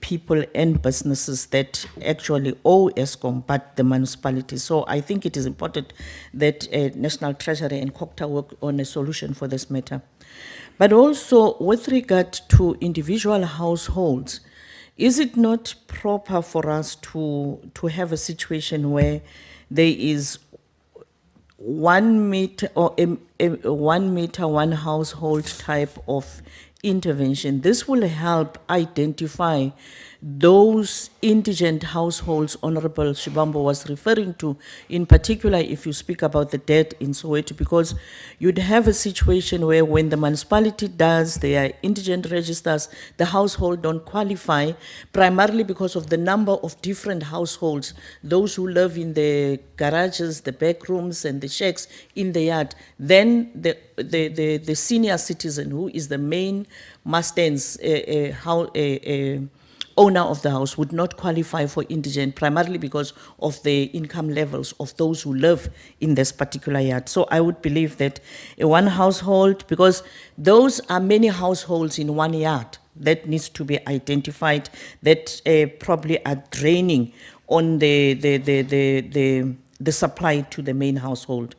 people and businesses that actually owe ESCOM, but the municipalities. So I think it is important that National Treasury and COCTA work on a solution for this matter. But also with regard to individual households, is it not proper for us to have a situation where there is 1 meter or a 1 meter, one household type of intervention? This will help identify those indigent households Honorable Shivambo was referring to, in particular if you speak about the debt in Soweto, because you'd have a situation where when the municipality does their indigent registers, the household don't qualify, primarily because of the number of different households, those who live in the garages, the back rooms and the shacks in the yard. Then the senior citizen, who is the main mustens, owner of the house, would not qualify for indigent, primarily because of the income levels of those who live in this particular yard. So I would believe that one household, because those are many households in one yard that needs to be identified, that probably are draining on the supply to the main household.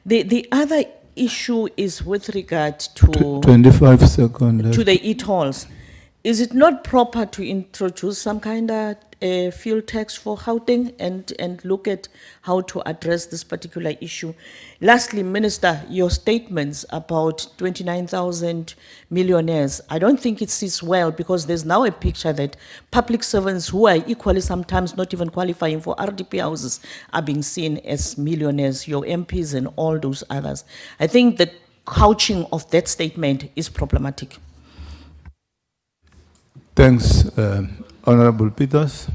The other issue is with regard to 25 seconds. to the e-tolls. Is it not proper to introduce some kind of fuel tax for Gauteng and look at how to address this particular issue? Lastly, Minister, your statements about 29,000 millionaires, I don't think it sits well, because there's now a picture that public servants who are equally sometimes not even qualifying for RDP houses are being seen as millionaires, your MPs and all those others. I think the couching of that statement is problematic. Thanks, Honorable Peters.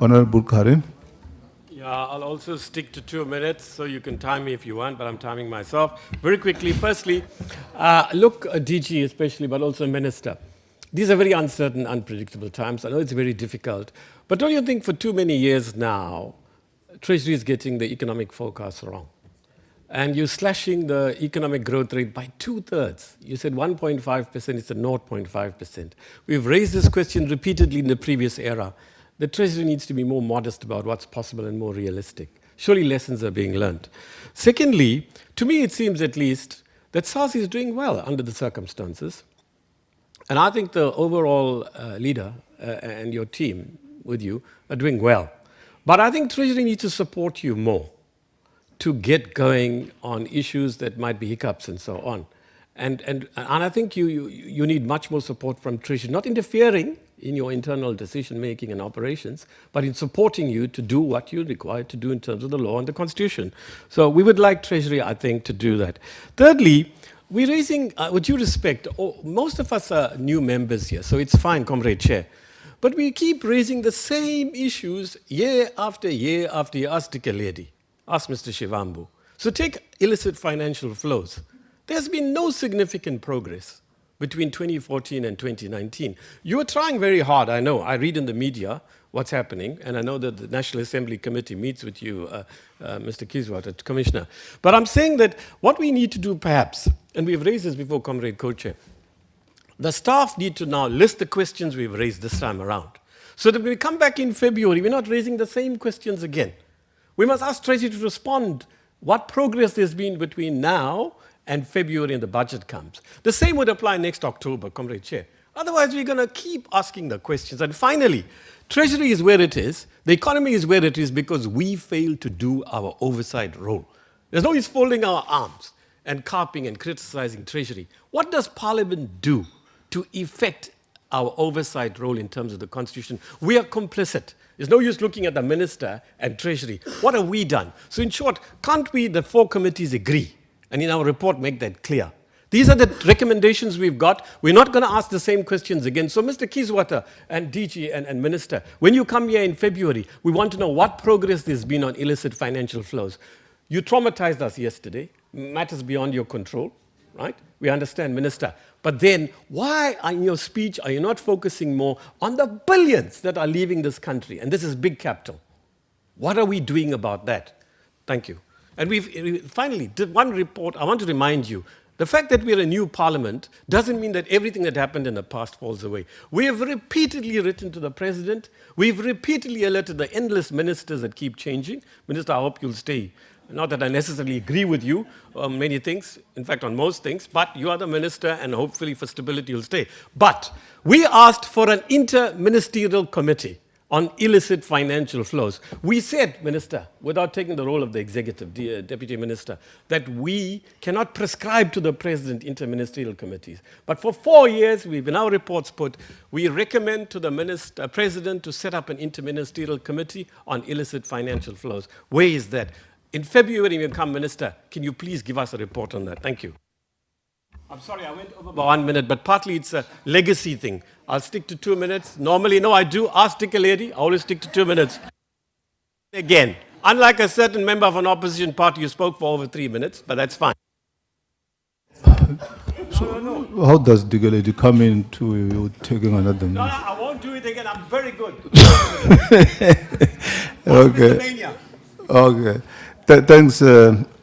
Honorable Karim. Yeah, I'll also stick to 2 minutes, so you can time me if you want, but I'm timing myself. Very quickly, firstly, look, DG especially, but also Minister, these are very uncertain, unpredictable times. I know it's very difficult, but don't you think for too many years now, Treasury is getting the economic forecast wrong? And you're slashing the economic growth rate by 2/3. You said 1.5%, it's a 0.5%. We've raised this question repeatedly in the previous era. The Treasury needs to be more modest about what's possible and more realistic. Surely lessons are being learned. Secondly, to me it seems at least that SARS is doing well under the circumstances. And I think the overall leader and your team with you are doing well. But I think Treasury needs to support you more to get going on issues that might be hiccups and so on. And I think you need much more support from Treasury, not interfering in your internal decision-making and operations, but in supporting you to do what you're required to do in terms of the law and the Constitution. So we would like Treasury, I think, to do that. Thirdly, we're raising, with due respect, most of us are new members here, so it's fine, Comrade Chair. But we keep raising the same issues year after year after year. Ask Dikeledi, ask Mr. Shivambu. So take illicit financial flows. There's been no significant progress between 2014 and 2019. You are trying very hard, I know. I read in the media what's happening, and I know that the National Assembly Committee meets with you, Mr. Kiswat, Commissioner. But I'm saying that what we need to do perhaps, and we've raised this before, Comrade Co-Chair, the staff need to now list the questions we've raised this time around, so that when we come back in February, we're not raising the same questions again. We must ask Treasury to respond what progress there's been between now and February and the budget comes. The same would apply next October, Comrade Chair. Otherwise, we're going to keep asking the questions. And finally, Treasury is where it is, the economy is where it is because we failed to do our oversight role. There's no use folding our arms and carping and criticizing Treasury. What does Parliament do to effect our oversight role in terms of the Constitution? We are complicit. There's no use looking at the Minister and Treasury. What have we done? So in short, can't we, the 4 committees, agree? And in our report, make that clear. These are the recommendations we've got. We're not going to ask the same questions again. So Mr. Kiswata and DG and Minister, when you come here in February, we want to know what progress there's been on illicit financial flows. You traumatized us yesterday. Matters beyond your control, right? We understand, Minister. But then, why in your speech are you not focusing more on the billions that are leaving this country? And this is big capital. What are we doing about that? Thank you. And finally, one report, I want to remind you, the fact that we're a new parliament doesn't mean that everything that happened in the past falls away. We have repeatedly written to the president. We've repeatedly alerted the endless ministers that keep changing. Minister, I hope you'll stay. Not that I necessarily agree with you on many things, in fact on most things, but you are the minister and hopefully for stability you'll stay. But we asked for an inter-ministerial committee on illicit financial flows. We said, Minister, without taking the role of the executive, Deputy Minister, that we cannot prescribe to the President interministerial committees. But for 4 years, we've in our reports put, we recommend to the President to set up an interministerial committee on illicit financial flows. Where is that? In February, when you come, Minister, can you please give us a report on that? Thank you. I'm sorry, I went over by 1 minute, but partly it's a legacy thing. I'll stick to 2 minutes. Normally, no, I do. Ask a lady. I always stick to 2 minutes. Again, unlike a certain member of an opposition party who spoke for over 3 minutes, but that's fine. How does the lady come into you taking another No, minute? I won't do it again. I'm very good. Okay. Okay. Thanks,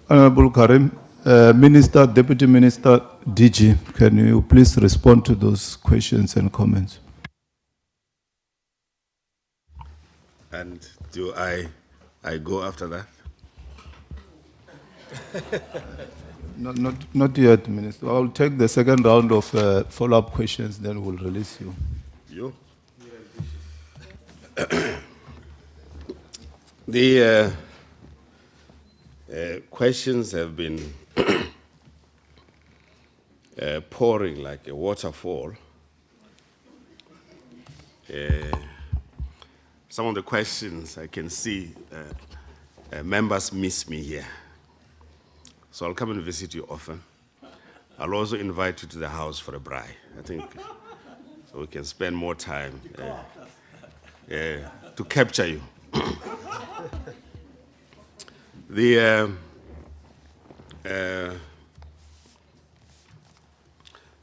Honorable Karim. Minister, Deputy Minister, DG, can you please respond to those questions and comments? And do I go after that? Not yet, Minister. I'll take the second round of follow-up questions, then we'll release you. You? The questions have been pouring like a waterfall. Some of the questions I can see members miss me here. So I'll come and visit you often. I'll also invite you to the house for a braai, I think, so we can spend more time to capture you.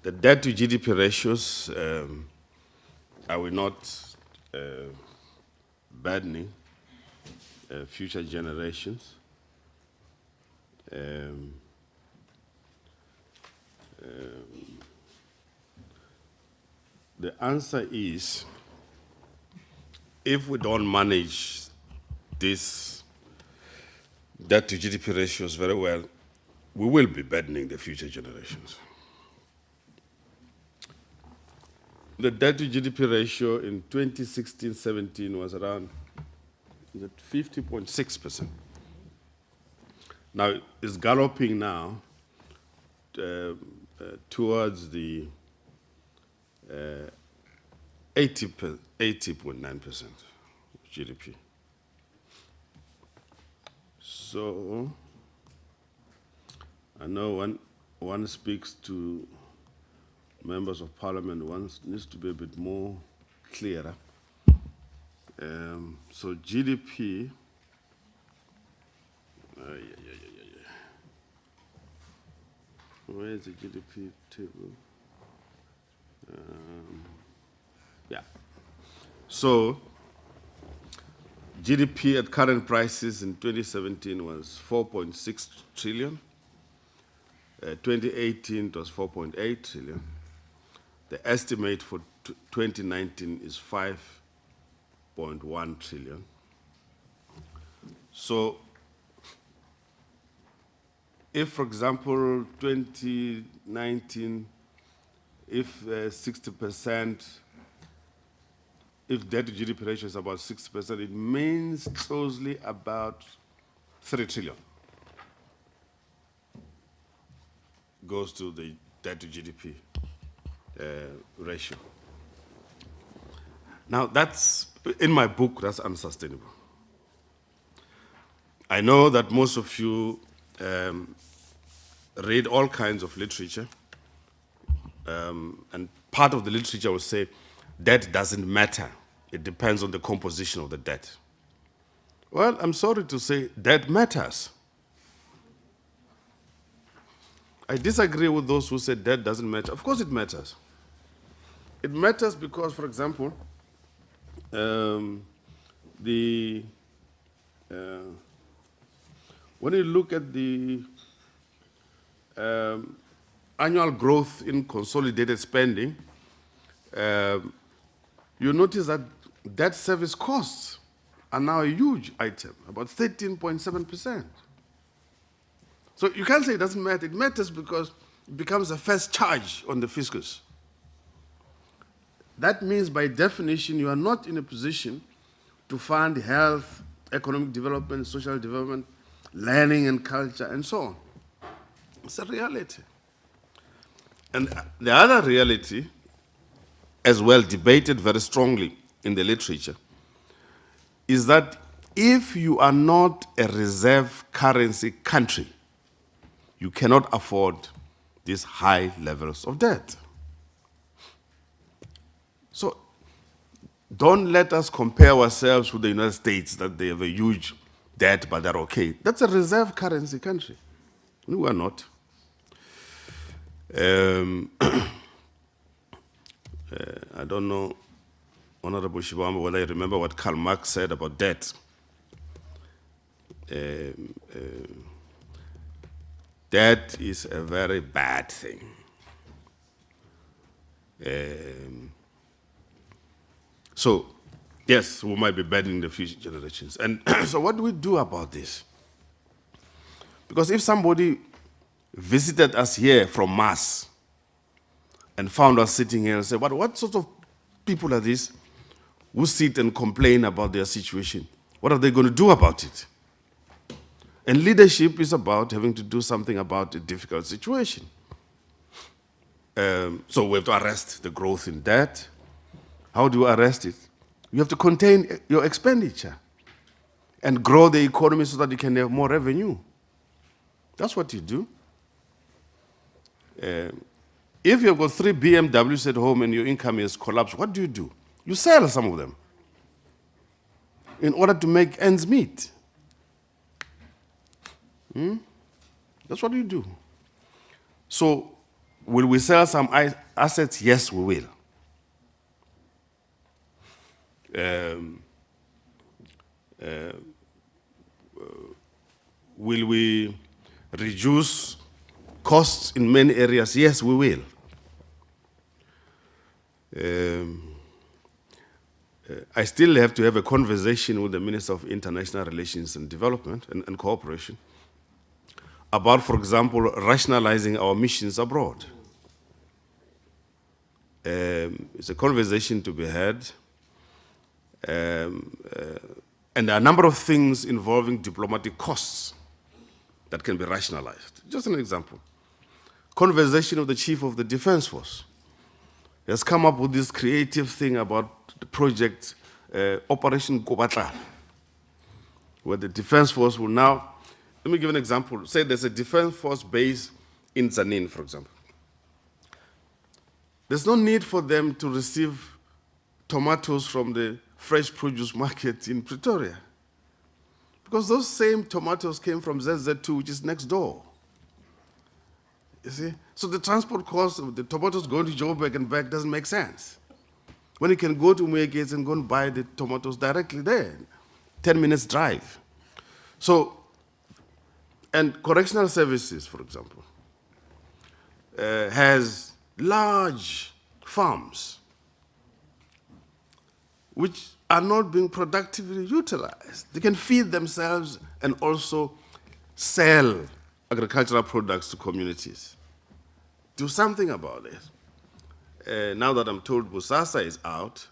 The debt to GDP ratios, are we not burdening future generations? The answer is, if we don't manage this debt to GDP ratios very well, we will be burdening the future generations. The debt to GDP ratio in 2016-17 was around 50.6%. Now, it's galloping now towards the 80.9% GDP. So, I know one speaks to members of parliament, one needs to be a bit more clearer. So GDP, where is the GDP table? Yeah. So GDP at current prices in 2017 was 4.6 trillion. 2018 it was 4.8 trillion. The estimate for 2019 is 5.1 trillion. So if, for example, 2019, if 60%, if debt to GDP ratio is about 60%, it means closely about 3 trillion goes to the debt to GDP ratio. Now that's, in my book, that's unsustainable. I know that most of you read all kinds of literature, and part of the literature will say debt doesn't matter. It depends on the composition of the debt. Well, I'm sorry to say debt matters. I disagree with those who say debt doesn't matter. Of course it matters. It matters because, for example, when you look at the annual growth in consolidated spending, you notice that debt service costs are now a huge item, about 13.7%. So you can't say it doesn't matter. It matters because it becomes a first charge on the fiscus. That means, by definition, you are not in a position to fund health, economic development, social development, learning and culture, and so on. It's a reality. And the other reality, as well debated very strongly in the literature, is that if you are not a reserve currency country, you cannot afford these high levels of debt. So don't let us compare ourselves with the United States, that they have a huge debt, but they're okay. That's a reserve currency country. We are not. I don't know, Honorable Shibamba, whether you remember what Karl Marx said about debt. Debt is a very bad thing. So, yes, we might be burdening the future generations. And so what do we do about this? Because if somebody visited us here from Mars and found us sitting here and said, what sort of people are these who sit and complain about their situation? What are they going to do about it? And leadership is about having to do something about a difficult situation. So we have to arrest the growth in debt. How do you arrest it? You have to contain your expenditure and grow the economy so that you can have more revenue. That's what you do. If you've got 3 BMWs at home and your income is collapsed, what do? You sell some of them in order to make ends meet. That's what you do. So, will we sell some assets? Yes, we will. Will we reduce costs in many areas? Yes, we will. I still have to have a conversation with the Minister of International Relations and Development and Cooperation about, for example, rationalizing our missions abroad. It's a conversation to be had. And there are a number of things involving diplomatic costs that can be rationalized. Just an example. Conversation of the Chief of the Defense Force has come up with this creative thing about the project Operation Kobatla, where the Defense Force will now, let me give an example. Say there's a Defense Force base in Zanin, for example. There's no need for them to receive tomatoes from the fresh produce market in Pretoria, because those same tomatoes came from ZZ2, which is next door. You see? So the transport cost of the tomatoes going to Joburg and back doesn't make sense. When you can go to Muegates and go and buy the tomatoes directly there, 10 minutes drive. So, and correctional services, for example, has large farms which are not being productively utilized. They can feed themselves and also sell agricultural products to communities. Do something about it. Now that I'm told Busasa is out,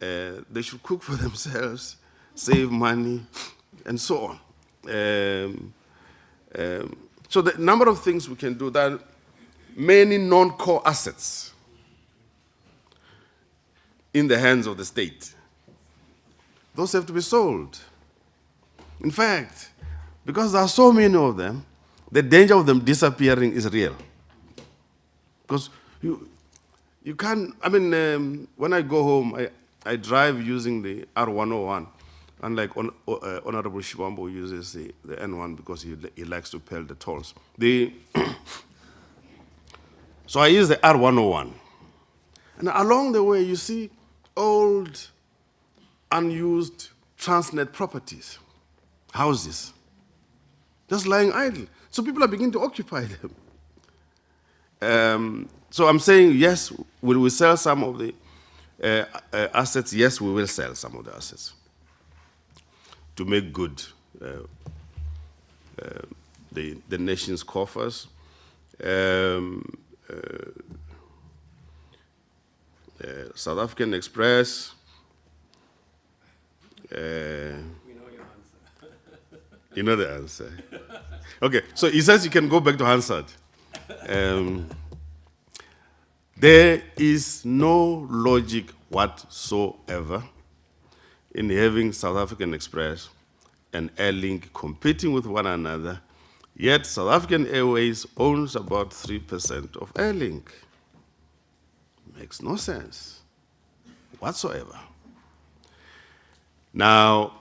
they should cook for themselves, save money, and so on. So the number of things we can do, there are many non-core assets in the hands of the state. Those have to be sold. In fact, because there are so many of them, the danger of them disappearing is real. Because you can't, I mean, when I go home, I drive using the R101, unlike Honorable Shibamba, who uses the N1 because he likes to pay the tolls. So I use the R101. And along the way, you see old, unused Transnet properties, houses, just lying idle. So people are beginning to occupy them. So I'm saying, yes, will we sell some of the assets? Yes, we will sell some of the assets to make good the nation's coffers. South African Express, You know the answer. Okay, so he says you can go back to Hansard. There is no logic whatsoever in having South African Express and Airlink competing with one another, yet South African Airways owns about 3% of Airlink. Makes no sense whatsoever. Now,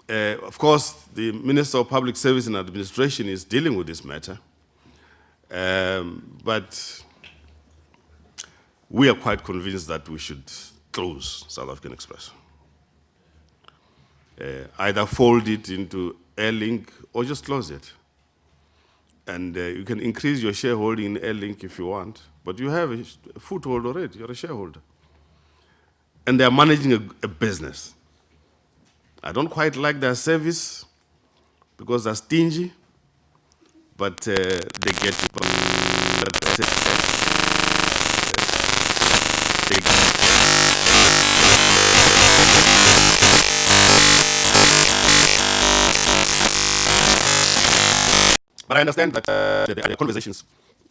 of course, the Minister of Public Service and Administration is dealing with this matter, but we are quite convinced that we should close South African Express. Either fold it into Airlink or just close it. And you can increase your shareholding in Airlink if you want, but you have a foothold already, you're a shareholder. And they're managing a business. I don't quite like their service because they're stingy, but they get it. But I understand that there are conversations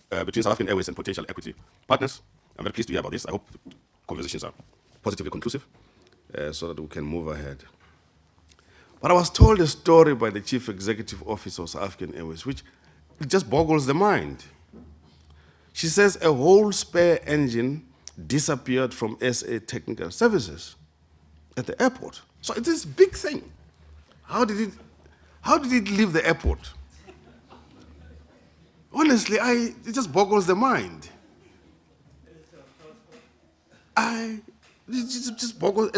between South African Airways and potential equity partners. I'm very pleased to hear about this. I hope conversations are positively conclusive so that we can move ahead. But I was told a story by the Chief Executive Officer of South African Airways, which just boggles the mind. She says a whole spare engine disappeared from SA Technical Services at the airport. So it is a big thing. How did it leave the airport? Honestly, it just boggles the mind. It just boggles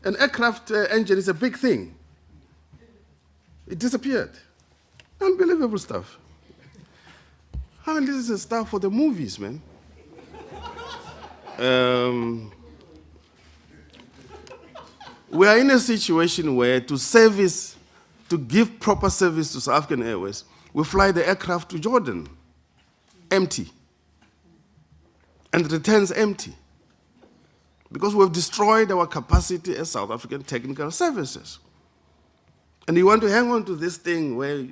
an aircraft engine is a big thing. It disappeared. Unbelievable stuff. I mean, this is stuff for the movies, man. We are in a situation where to give proper service to South African Airways, we fly the aircraft to Jordan, empty, and it returns empty, because we've destroyed our capacity as South African Technical Services. And you want to hang on to this thing where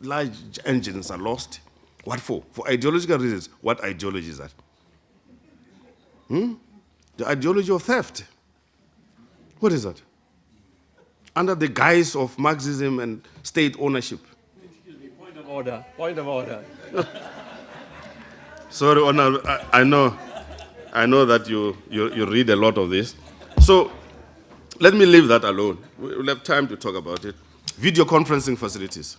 large engines are lost? What for? For ideological reasons. What ideology is that? The ideology of theft. What is that? Under the guise of Marxism and state ownership. Excuse me, point of order, point of order. Sorry, Honor, I know that you read a lot of this. So let me leave that alone. We'll have time to talk about it. Video conferencing facilities.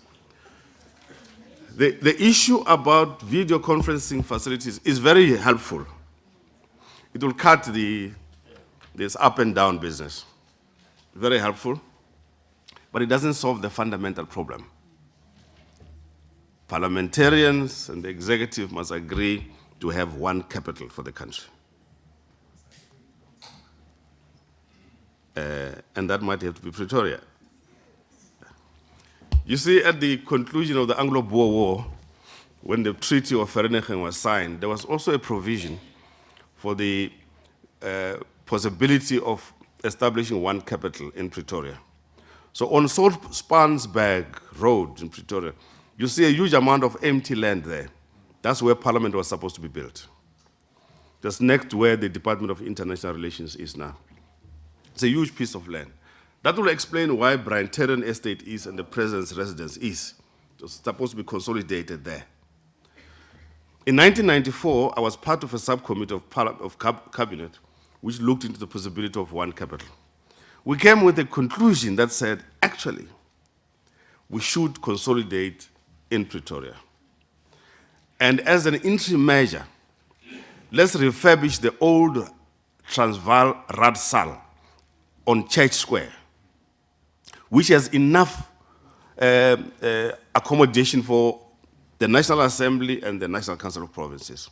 The issue about video conferencing facilities is very helpful. It will cut this up and down business. Very helpful, but it doesn't solve the fundamental problem. Parliamentarians and the executive must agree to have one capital for the country. And that might have to be Pretoria. You see, at the conclusion of the Anglo-Boer War, when the Treaty of Vereeniging was signed, there was also a provision for the possibility of establishing one capital in Pretoria. So on Spansberg Road in Pretoria, you see a huge amount of empty land there. That's where Parliament was supposed to be built. Just next to where the Department of International Relations is now. It's a huge piece of land. That will explain why Brian Terran Estate is and the President's residence is. It was supposed to be consolidated there. In 1994, I was part of a subcommittee of Cabinet which looked into the possibility of one capital. We came with a conclusion that said, actually, we should consolidate in Pretoria. And as an interim measure, let's refurbish the old Transvaal Radsal on Church Square, which has enough accommodation for the National Assembly and the National Council of Provinces.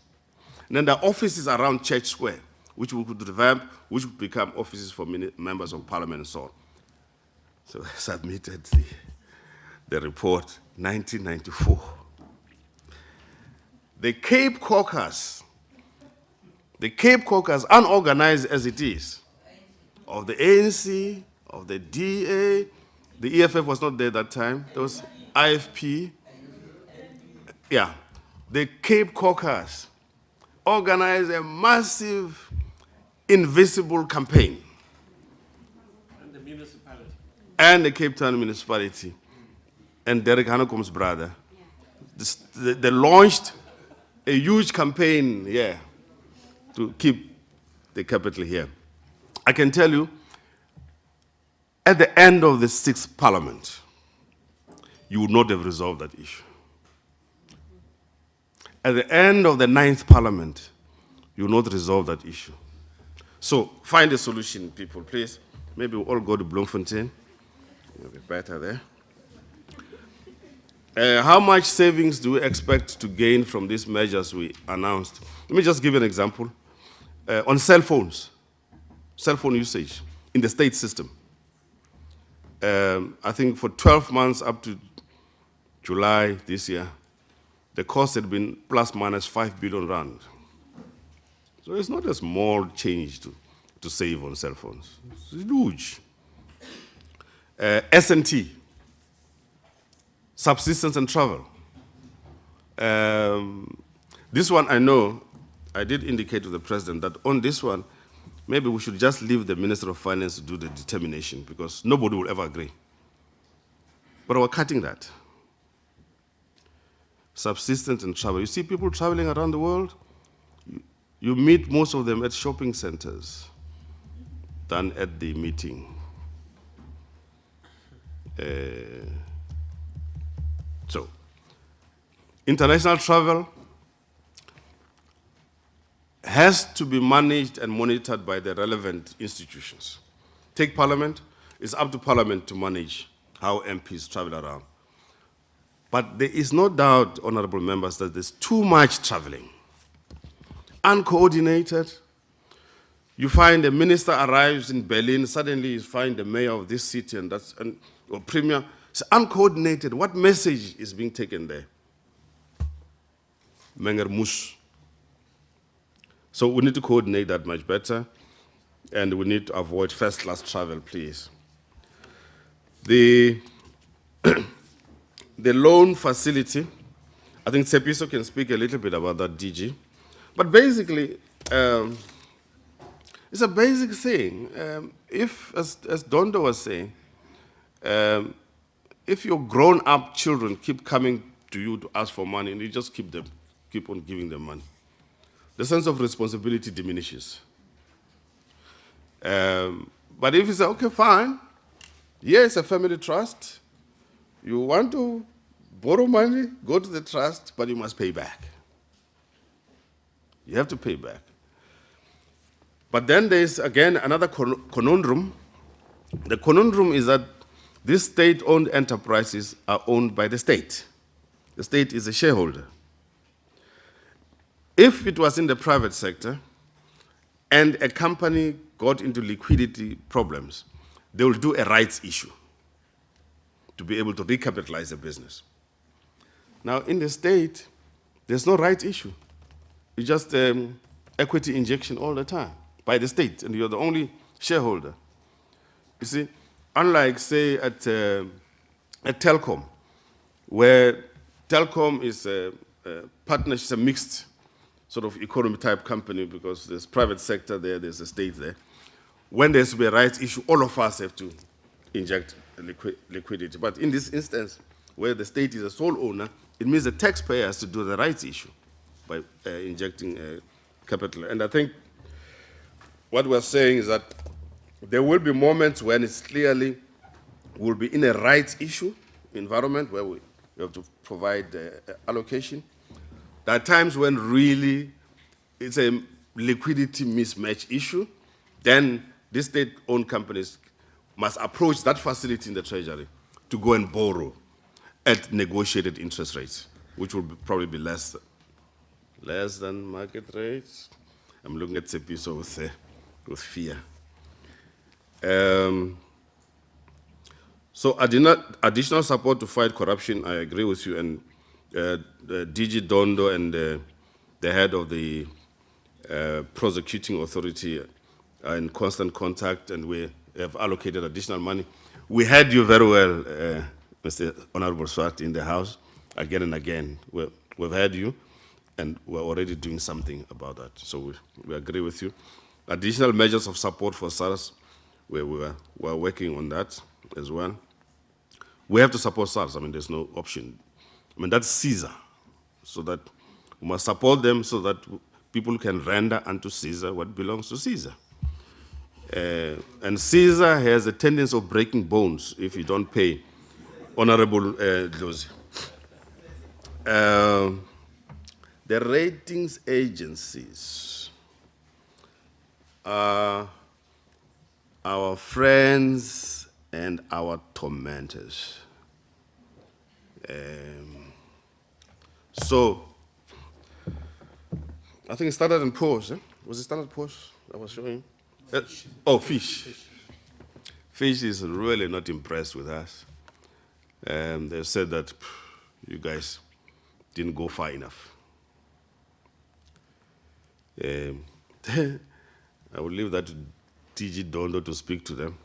And then the offices around Church Square, which we could revamp, which would become offices for members of Parliament and so on. So I submitted the report, 1994. The Cape Caucus, unorganized as it is, of the ANC, of the DA. The EFF was not there that time. There was IFP. Yeah. The Cape Caucus organized a massive, invisible campaign. And the municipality. And the Cape Town municipality. And Derek Hanekom's brother. They launched a huge campaign here to keep the capital here. I can tell you, at the end of the 6th Parliament, you would not have resolved that issue. At the end of the 9th Parliament, you will not resolve that issue. So find a solution, people, please. Maybe we'll all go to Bloemfontein. It'll be better there. How much savings do we expect to gain from these measures we announced? Let me just give you an example. On cell phones, cell phone usage in the state system. I think for 12 months up to July this year, the cost had been plus minus 5 billion rand. So it's not a small change to save on cell phones. It's huge. S&T, subsistence and travel. This one I know, I did indicate to the president that on this one, maybe we should just leave the Minister of Finance to do the determination because nobody will ever agree. But we're cutting that. Subsistence and travel. You see people traveling around the world, you meet most of them at shopping centers than at the meeting. So, international travel has to be managed and monitored by the relevant institutions. Take Parliament, it's up to Parliament to manage how MPs travel around. But there is no doubt, honorable members, that there's too much traveling. Uncoordinated. You find a minister arrives in Berlin, suddenly you find the mayor of this city or premier. It's uncoordinated. What message is being taken there? Menger Mush. So we need to coordinate that much better, and we need to avoid first-class travel, please. The loan facility, I think Sepiso can speak a little bit about that, DG. But basically, it's a basic thing. If, as Dondo was saying, if your grown-up children keep coming to you to ask for money, and you just keep on giving them money, the sense of responsibility diminishes. But if you say, okay, fine, yes, a family trust, you want to borrow money, go to the trust, but you must pay back. You have to pay back. But then there's, again, another conundrum. The conundrum is that these state-owned enterprises are owned by the state. The state is a shareholder. If it was in the private sector and a company got into liquidity problems, they will do a rights issue to be able to recapitalize the business. Now, in the state, there's no rights issue. It's just equity injection all the time by the state, and you're the only shareholder. You see, unlike, say, at Telkom, where Telkom is a partnership, a mixed sort of economy type company because there's private sector there, there's a state there. When there's to be a rights issue, all of us have to inject liquidity. But in this instance, where the state is a sole owner, it means the taxpayer has to do the rights issue by injecting capital. And I think what we're saying is that there will be moments when it's clearly will be in a rights issue environment where we have to provide allocation. There are times when really it's a liquidity mismatch issue. Then these state-owned companies must approach that facility in the treasury to go and borrow at negotiated interest rates, which will probably be less than market rates. I'm looking at Sepiso with fear. So additional support to fight corruption, I agree with you, and DG Dondo and the head of the prosecuting authority are in constant contact, and we're have allocated additional money. We heard you very well, Mr. Honorable Swart, in the House, again and again. We've heard you, and we're already doing something about that. So we agree with you. Additional measures of support for SARS, we're working on that as well. We have to support SARS. I mean, there's no option. I mean, that's Caesar. So that we must support them so that people can render unto Caesar what belongs to Caesar. And Caesar has a tendency of breaking bones if you don't pay. Honorable Dlozi. The ratings agencies are our friends and our tormentors. So, I think it started in Porsche. Was it started Porsche I was showing? Fish. Fish is really not impressed with us. They said that you guys didn't go far enough. I will leave that to TG Dondo to speak to them.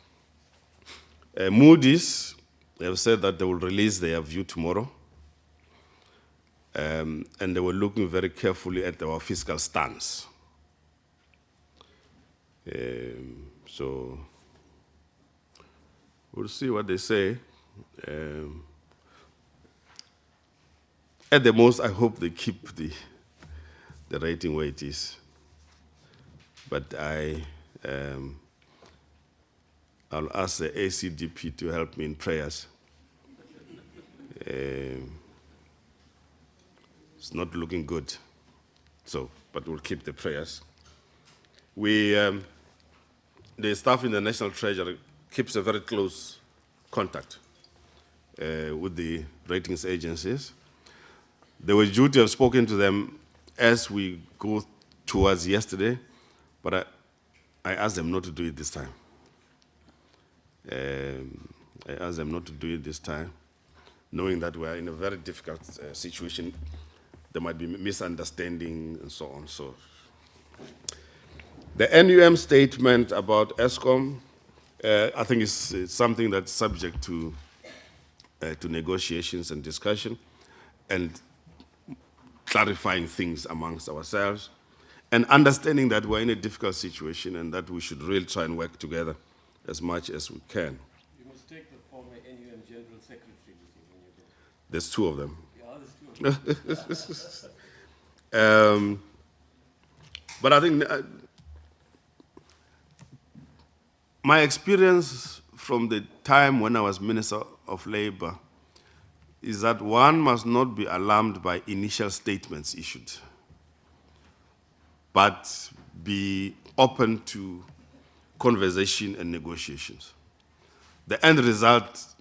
Moody's, they have said that they will release their view tomorrow. And they were looking very carefully at our fiscal stance. So we'll see what they say. At the most, I hope they keep the rating where it is. But I'll ask the ACDP to help me in prayers. It's not looking good. So, but we'll keep the prayers. The staff in the National Treasury keeps a very close contact with the ratings agencies. They were due to have spoken to them as we go towards yesterday, but I asked them not to do it this time. I asked them not to do it this time, knowing that we are in a very difficult situation. There might be misunderstanding and so on. So, the NUM statement about ESCOM, I think is something that's subject to negotiations and discussion, and clarifying things amongst ourselves, and understanding that we're in a difficult situation and that we should really try and work together as much as we can. You must take the former NUM General Secretary with you when you go. There's two of them. Yeah, there's two of them. But I think my experience from the time when I was Minister of Labor is that one must not be alarmed by initial statements issued, but be open to conversation and negotiations. The end result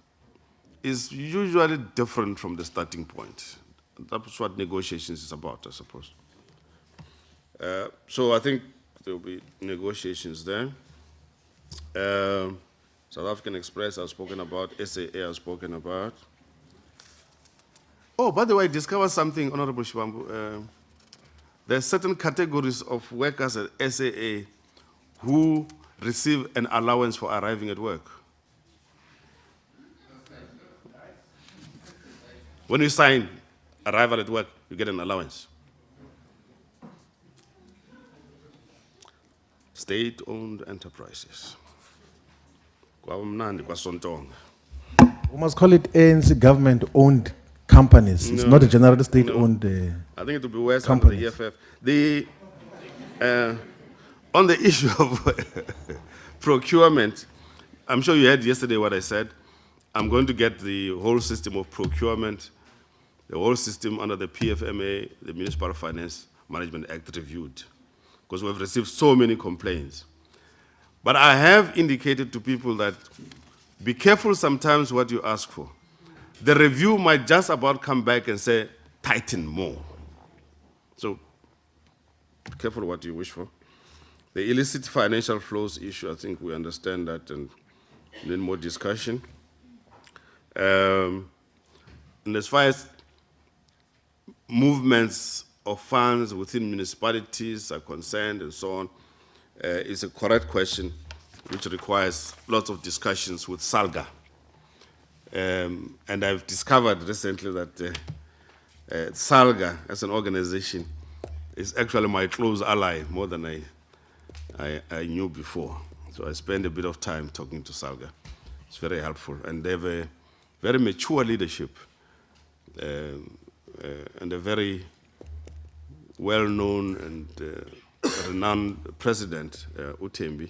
is usually different from the starting point. That's what negotiations is about, I suppose. So I think there will be negotiations there. South African Express I've spoken about, SAA I've spoken about. Oh, by the way, I discovered something, Honorable Shivambu. There are certain categories of workers at SAA who receive an allowance for arriving at work. When you sign arrival at work, you get an allowance. State-owned enterprises. We must call it ANC government-owned companies. It's not a general state-owned I think it will be worse under the EFF. On the issue of procurement, I'm sure you heard yesterday what I said. I'm going to get the whole system of procurement, the whole system under the PFMA, the Municipal Finance Management Act, reviewed, because we've received so many complaints. But I have indicated to people that be careful sometimes what you ask for. The review might just about come back and say, tighten more. So, be careful what you wish for. The illicit financial flows issue, I think we understand that and need more discussion. And as far as movements of funds within municipalities are concerned and so on, it's a correct question. which requires lots of discussions with SALGA. And I've discovered recently that SALGA, as an organization, is actually my close ally, more than I knew before. So I spend a bit of time talking to SALGA. It's very helpful. And they have a very mature leadership and a very well-known and renowned president, Utembi.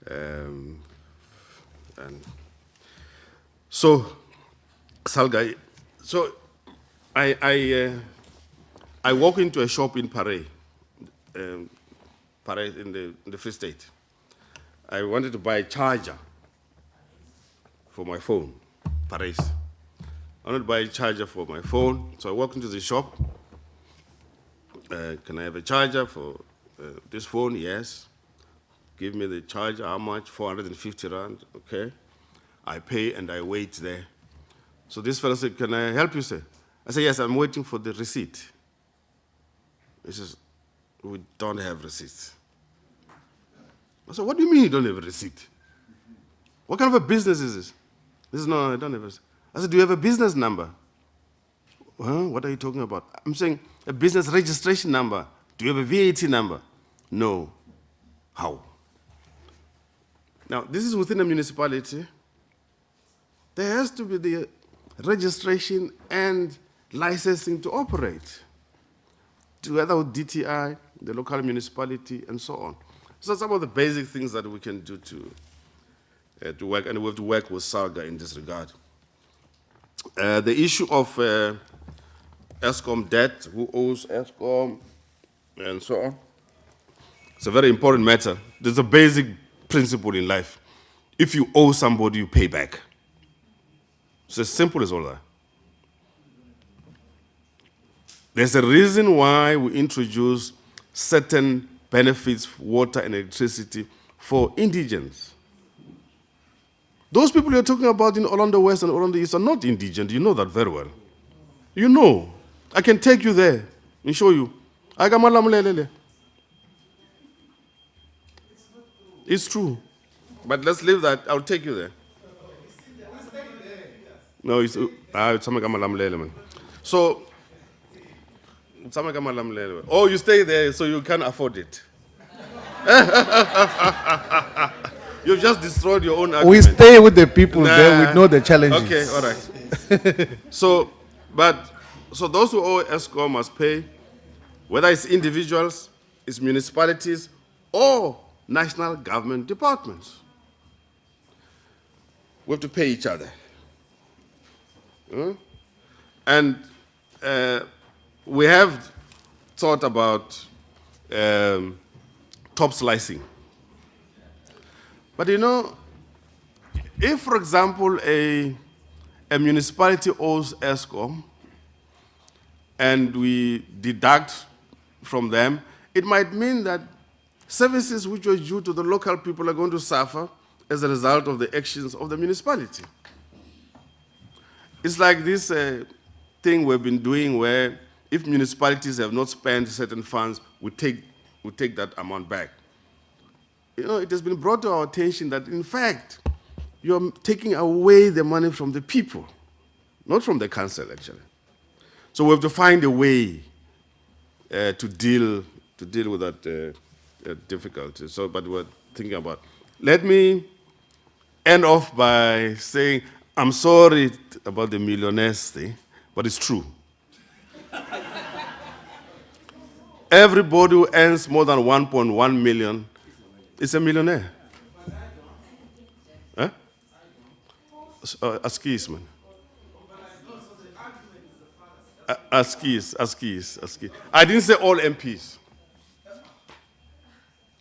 And so, SALGA, so I walk into a shop in Paris, in the Free State. I wanted to buy a charger for my phone, Paris. I wanted to buy a charger for my phone, so I walk into the shop. Can I have a charger for this phone? Yes. Give me the charger, how much? 450 rand, okay. I pay and I wait there. So this fellow said, can I help you, sir? I said, yes, I'm waiting for the receipt. He says, we don't have receipts. I said, what do you mean you don't have a receipt? What kind of a business is this? He says, no, I don't have a receipt. I said, do you have a business number? Huh? What are you talking about? I'm saying a business registration number. Do you have a VAT number? No. How? Now, this is within a municipality. There has to be the registration and licensing to operate, together with DTI, the local municipality, and so on. So some of the basic things that we can do to work, and we have to work with SALGA in this regard. The issue of ESCOM debt, who owes ESCOM, and so on. It's a very important matter. There's a basic principle in life. If you owe somebody, you pay back. It's as simple as all that. There's a reason why we introduce certain benefits, water and electricity, for indigents. Those people you're talking about in Orlando West and Orlando East are not indigent. You know that very well. You know. I can take you there and show you. It's true. But let's leave that. I'll take you there. No, it's man. So, oh, you stay there so you can't afford it. You've just destroyed your own argument. We stay with the people there, we know the challenges. Okay, all right. So those who owe ESCOM must pay, whether it's individuals, it's municipalities, or national government departments. We have to pay each other. And we have thought about top slicing. But you know, if, for example, a municipality owes ESCOM and we deduct from them, it might mean that services which were due to the local people are going to suffer as a result of the actions of the municipality. It's like this thing we've been doing where if municipalities have not spent certain funds, we take that amount back. You know, it has been brought to our attention that, in fact, you're taking away the money from the people, not from the council, actually. So we have to find a way to deal with that difficulty. So, but we're thinking about. Let me end off by saying I'm sorry about the millionaires thing, but it's true. Everybody who earns more than 1.1 million is a millionaire. Huh? Askis, man. Askis. I didn't say all MPs.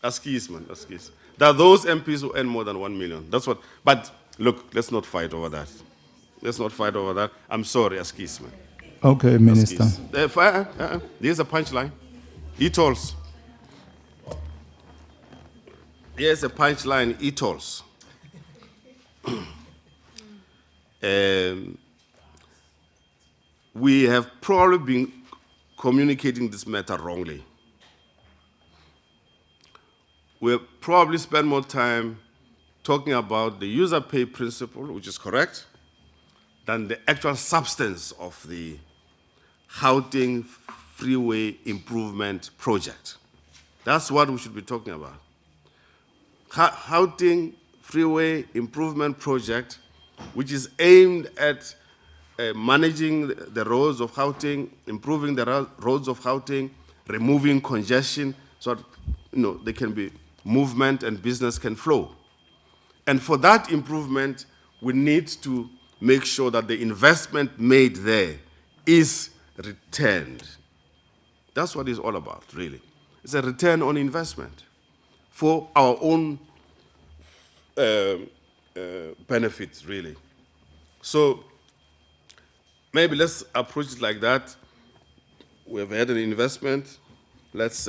Askis, man, askis. There are those MPs who earn more than 1 million. That's what, but look, let's not fight over that. Let's not fight over that. I'm sorry, askis, man. Okay, Minister. Here's a punchline. E-tolls. Here's a punchline, e-tolls. We have probably been communicating this matter wrongly. We'll probably spend more time talking about the user pay principle, which is correct, than the actual substance of the Gauteng Freeway Improvement Project. That's what we should be talking about. Gauteng Freeway Improvement Project, which is aimed at managing the roads of Gauteng, improving the roads of Gauteng, removing congestion so that there can be movement and business can flow. And for that improvement, we need to make sure that the investment made there is returned. That's what it's all about, really. It's a return on investment for our own benefits, really. So maybe let's approach it like that. We've had an investment. Let's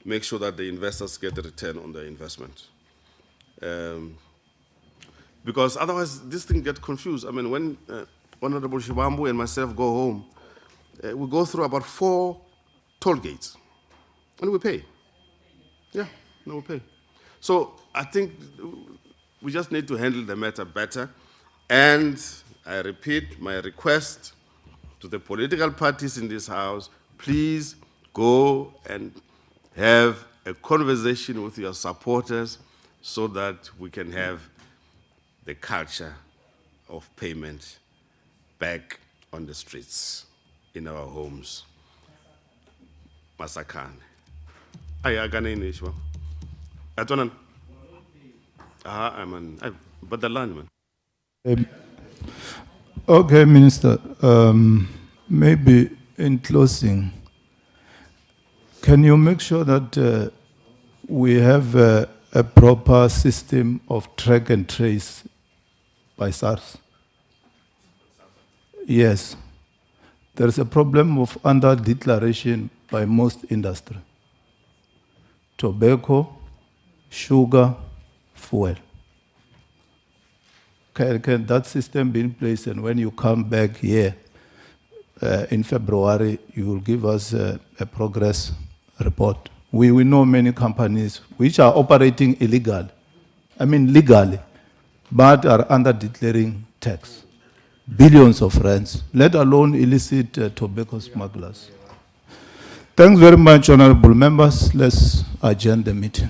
make sure that the investors get a return on their investment. Because otherwise, this thing gets confused. I mean, when Honorable Shibambu and myself go home, we go through about 4 toll gates, and we pay. Yeah, no, we pay. So I think we just need to handle the matter better. And I repeat my request to the political parties in this House, please go and have a conversation with your supporters so that we can have the culture of payment back on the streets, in our homes. Masakane. Ayagane nishwa. Atonan. But the land, man. Okay, Minister. Maybe in closing, can you make sure that we have a proper system of track and trace by SARS? Yes. There is a problem of under-declaration by most industry. Tobacco, sugar, fuel. Can that system be in place, and when you come back here in February, you will give us a progress report? We know many companies which are operating illegally, legally, but are under-declaring tax. Billions of rands, let alone illicit tobacco smugglers. Thanks very much, honorable members. Let's adjourn the meeting.